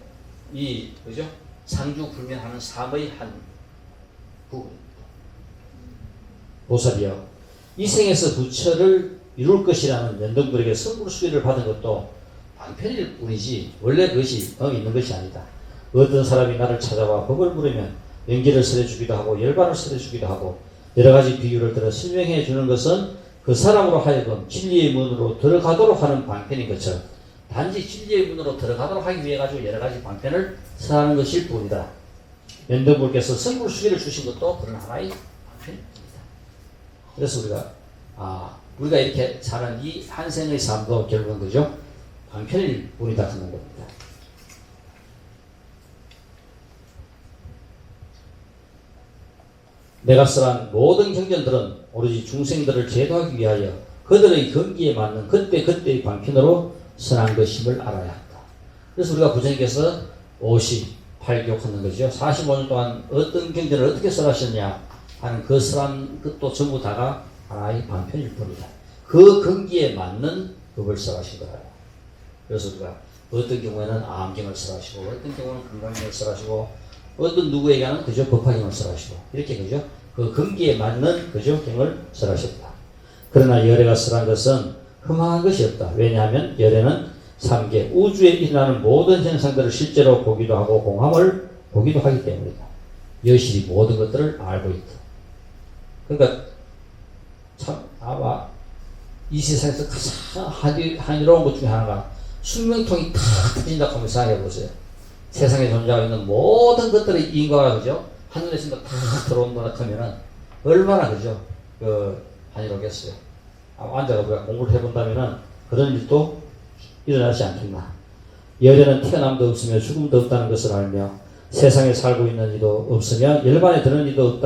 Speaker 1: 이 그죠? 상주 불면하는 삶의 한 부분입니다. 보살이여, 이 생에서 부처를 이룰 것이라는 연등불에게 성불 수기를 받은 것도 방편일 뿐이지 원래 그것이 있는 것이 아니다. 어떤 사람이 나를 찾아와 법을 물으면 연기를 설해주기도 하고 열반을 설해주기도 하고 여러 가지 비유를 들어 설명해 주는 것은 그 사람으로 하여금 진리의 문으로 들어가도록 하는 방편인 것처럼 단지 진리의 문으로 들어가도록 하기 위해 가지고 여러 가지 방편을 설하는 것일 뿐이다. 연등불께서 성불 수기를 주신 것도 그런 하나의 방편입니다. 그래서 우리가 이렇게 사는 이 한 생의 삶도 결국은 그죠? 방편일 뿐이다 하는 겁니다. 내가 쓰란 모든 경전들은 오로지 중생들을 제도하기 위하여 그들의 경기에 맞는 그때그때의 방편으로 선한 것임을 알아야 한다. 그래서 우리가 부처님께서 58교 하는 거죠. 45년 동안 어떤 경전을 어떻게 설하셨냐 하는 그 설한 것도 전부 다가 하나의 방편일 뿐이다. 그 경기에 맞는 법을 설하신 거예요. 그래서 우리가 어떤 경우에는 암경을 설하시고 어떤 경우는 건강경을 설하시고 어떤 누구에게는 그저 법화경을 설하시고 이렇게 그죠? 그 근기에 맞는 그죠 경을 설하셨다. 그러나 열애가 설한 것은 흠한 것이 없다. 왜냐하면 열애는 3계 우주에 일어나는 모든 현상들을 실제로 보기도 하고 공함을 보기도 하기 때문이다. 여실히 모든 것들을 알고 있다. 그러니까 참 아마 이 세상에서 가장 한이로운 것 중에 하나가 숙명통이 다 터진다고 한번 생각해 보세요. 세상에 존재하고 있는 모든 것들의 인과가 그죠? 하늘에서 다 들어온다 하면은 얼마나 그죠? 한이로겠어요. 앉아가 우리가 공부를 해본다면은 그런 일도 일어나지 않겠나. 열애는 태어남도 없으며 죽음도 없다는 것을 알며 세상에 살고 있는 이도 없으며 열반에 드는 이도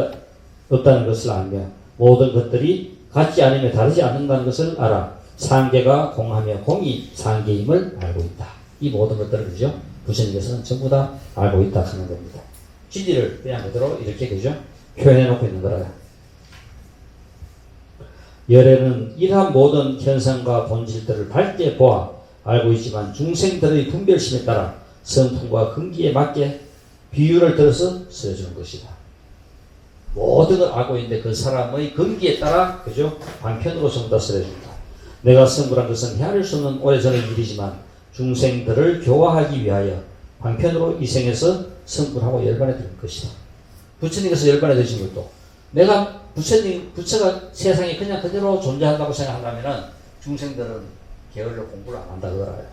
Speaker 1: 없다는 것을 알며 모든 것들이 같지 않으며 다르지 않는다는 것을 알아. 상계가 공하며 공이 상계임을 알고 있다. 이 모든 것들을 그죠? 부처님께서는 전부 다 알고 있다 하는 겁니다. 진리를 그냥 그대로 이렇게 그죠? 표현해 놓고 있는 거라요. 열애는 이러한 모든 현상과 본질들을 밝게 보아 알고 있지만 중생들의 분별심에 따라 성품과 근기에 맞게 비유를 들어서 쓰여주는 것이다. 모든 걸 알고 있는데 그 사람의 근기에 따라 그죠? 방편으로 전부 다 쓰여준다. 내가 성불한 것은 헤아릴 수 없는 오래전의 일이지만 중생들을 교화하기 위하여 방편으로 이 생에서 성불하고 열반에 들 것이다. 부처님께서 열반에 드신 것도 내가 부처가 세상에 그냥 그대로 존재한다고 생각한다면 중생들은 게을러 공부를 안 한다 그러요.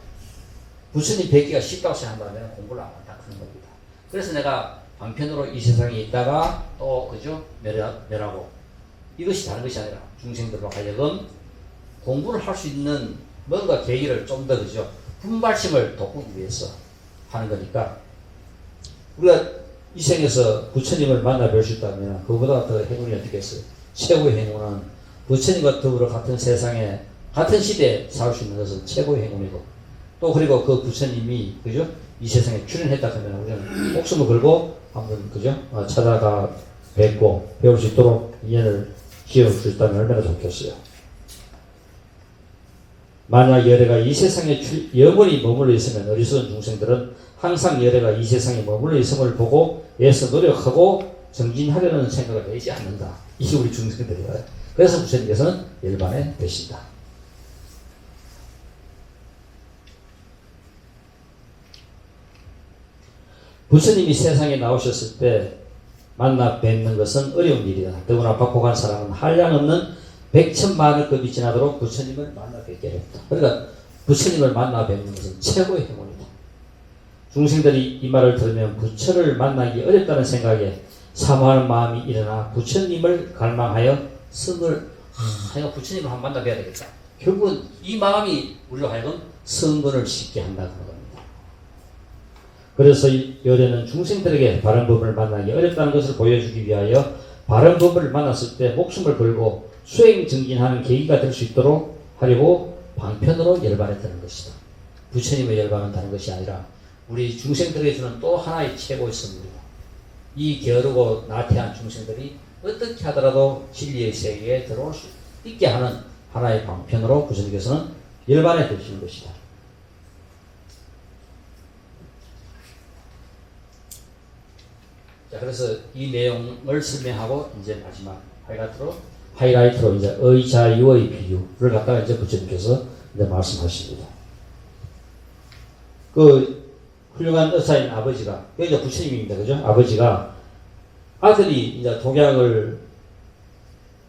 Speaker 1: 부처님 뵙기가 쉽다고 생각한다면 공부를 안 한다 그런 겁니다. 그래서 내가 방편으로 이 세상에 있다가 또 그죠? 멸하고 이것이 다른 것이 아니라 중생들로 하여금 공부를 할 수 있는 뭔가 계기를 좀 더 그죠? 분발심을 돋구기 위해서 하는 거니까 우리가 이 생에서 부처님을 만나 뵐 수 있다면 그보다 더 행운이 어떻겠어요? 최고의 행운은 부처님과 더불어 같은 세상에 같은 시대에 살 수 있는 것은 최고의 행운이고 또 그리고 그 부처님이 그죠? 이 세상에 출연했다 하면 우리는 목숨을 걸고 한번 그죠? 찾아가 뵙고 배울 수 있도록 인연을 기회를 줄 수 있다면 얼마나 좋겠어요. 만약 열애가 이 세상에 영원히 머물러 있으면 어리석은 중생들은 항상 열애가 이 세상에 머물러 있음을 보고 애써 노력하고 정진하려는 생각을 내지 않는다. 이게 우리 중생들이에요. 그래서 부처님께서는 열반에 되신다. 부처님이 세상에 나오셨을 때 만나 뵙는 것은 어려운 일이다. 더구나 박복한 사람은 한량없는 백천만億급이 지나도록 부처님을 만나 뵙게 됩니다. 그러니까 부처님을 만나 뵙는 것은 최고의 행운이다. 중생들이 이 말을 들으면 부처를 만나기 어렵다는 생각에 사모하는 마음이 일어나 부처님을 갈망하여 성을 내가 부처님을 한번 만나 뵈야 되겠다. 결국은 이 마음이 우리로 하여금 성근을 쉽게 한다는 겁니다. 그래서 이 열애는 중생들에게 바른 법을 만나기 어렵다는 것을 보여주기 위하여 바른 법을 만났을 때 목숨을 걸고 수행 증진하는 계기가 될 수 있도록 하려고 방편으로 열반에 드는 것이다. 부처님의 열반은 다른 것이 아니라 우리 중생들에게 주는 또 하나의 최고의 선물이다. 이 게으르고 나태한 중생들이 어떻게 하더라도 진리의 세계에 들어올 수 있게 하는 하나의 방편으로 부처님께서는 열반에 드시는 것이다. 자, 그래서 이 내용을 설명하고 이제 마지막 하이라이트로 이제 의자유의 비유를 갖다가 이제 부처님께서 이제 말씀하십니다. 그 훌륭한 의사인 아버지가, 이제 부처님입니다. 그죠? 아버지가 아들이 이제 독약을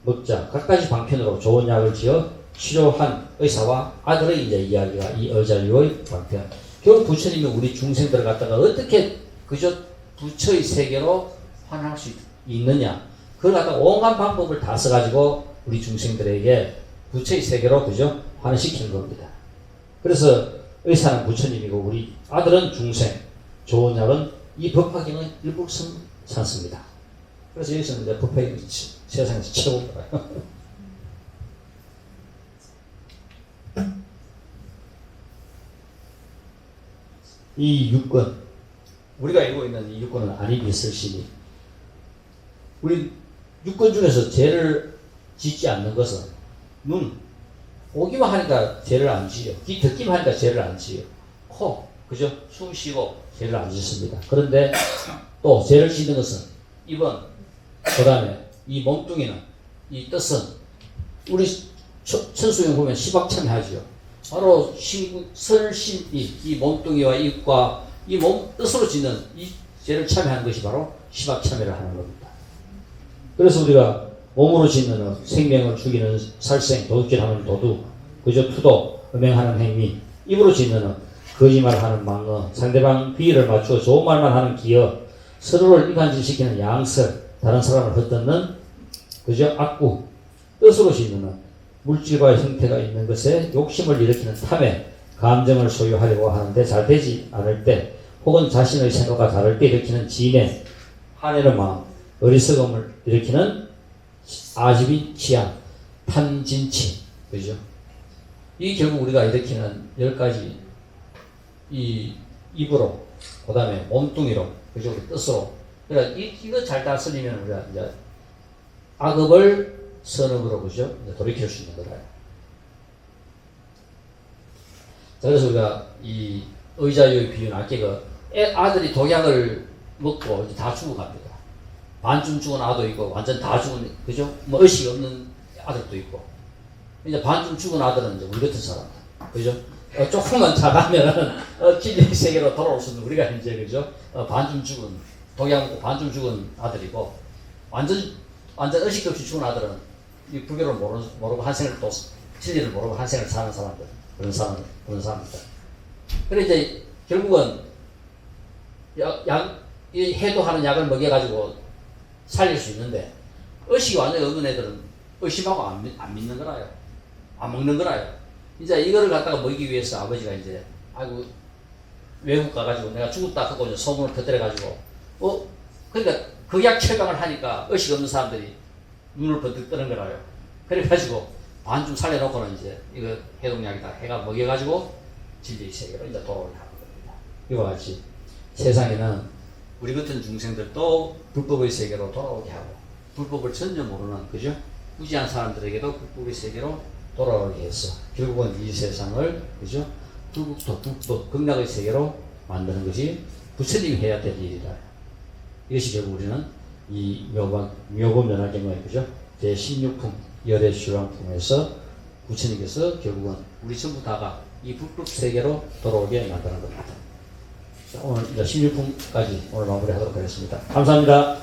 Speaker 1: 먹자 갖가지 방편으로 좋은 약을 지어 치료한 의사와 아들의 이제 이야기가 이 의자유의 방편. 결국 부처님이 우리 중생들을 갖다가 어떻게 그저 부처의 세계로 환할 수 있느냐. 그걸 갖다가 온갖 방법을 다 써가지고 우리 중생들에게 부처의 세계로 그죠? 환시키는 겁니다. 그래서 의사는 부처님이고 우리 아들은 중생, 좋은 약은 이 법화경은 일불성산습니다. 그래서 여기서는 이제 법화경이 세상에서 최고더라고요. 이 육권, 우리가 알고 있는 이 육권은 아니비설신이 우리 육권 중에서 죄를 짓지 않는 것은 눈, 보기만 하니까 죄를 안 지요. 귀 듣기만 하니까 죄를 안 지요. 코, 그죠? 숨 쉬고 죄를 안 짓습니다. 그런데 또 죄를 짓는 것은 입은, 그 다음에 이 몸뚱이는, 이 뜻은, 우리 천수경 보면 시박참회하죠. 바로 설신이, 이 몸뚱이와 입과 이 몸 뜻으로 짓는 이 죄를 참회하는 것이 바로 시박참회를 하는 겁니다. 그래서 우리가 몸으로 짓는 생명을 죽이는 살생, 도둑질하는 도둑, 그저 투도, 음행하는 행위, 입으로 짓는 거짓말하는 망언, 상대방 비위를 맞추어 좋은 말만 하는 기여, 서로를 이간질시키는 양설, 다른 사람을 헛듣는 그저 악구, 뜻으로 짓는 물질과의 형태가 있는 것에 욕심을 일으키는 탐에 감정을 소유하려고 하는데 잘 되지 않을 때, 혹은 자신의 생각과 다를 때 일으키는 진해, 화내는 마음, 어리석음을 일으키는 아집인 취향, 탐진치, 그죠? 이 결국 우리가 일으키는 10가지 이 입으로, 그 다음에 몸뚱이로, 그죠? 우리 뜻으로. 그러니까 이거 잘 다스리면 우리가 이제 악업을 선업으로, 그죠? 이제 돌이킬 수 있는 거다. 자, 그래서 우리가 이 의자의 비유는 아들이 독약을 먹고 이제 다 죽어갑니다. 반쯤 죽은 아도 있고, 완전 다 죽은, 그죠? 뭐 의식이 없는 아들도 있고. 이제 반쯤 죽은 아들은 이제 우리 같은 사람들. 그죠? 조금만 자가면은, 진리의 세계로 돌아올 수 있는 우리가 이제, 그죠? 반쯤 죽은, 독약 먹고 반쯤 죽은 아들이고, 완전 의식 없이 죽은 아들은 이 불교를 모르고 한 생을 또, 진리를 모르고 한 생을 사는 사람들. 그런 사람들. 그래 이제, 결국은, 이 해독하는 약을 먹여가지고 살릴 수 있는데, 의식이 완전히 없는 애들은 의심하고 안 믿는 거라요. 안 먹는 거라요. 이제 이거를 갖다가 먹이기 위해서 아버지가 이제, 아이고, 외국 가가지고 내가 죽었다 하고 이제 소문을 터뜨려가지고, 그러니까 극약 처방을 하니까 의식 없는 사람들이 눈을 번뜩 뜨는 거라요. 그래가지고 반쯤 살려놓고는 이제 이거 해독약이다 해가 먹여가지고 진리의 세계로 이제 돌아오게 하는 겁니다. 이와 같이 세상에는 우리 같은 중생들도 불법의 세계로 돌아오게 하고, 불법을 전혀 모르는, 그죠? 무지한 사람들에게도 불법의 세계로 돌아오게 해서 결국은 이 세상을, 그죠? 불국토, 불법, 극락의 세계로 만드는 것이 부처님이 해야 될 일이다. 이것이 결국 우리는 이 묘고면화경의, 그죠? 제16품 열애슈랑품에서 부처님께서 결국은 우리 전부 다가 이 불법 세계로 돌아오게 만드는 겁니다. 자, 오늘 16분까지 오늘 마무리하도록 하겠습니다. 감사합니다.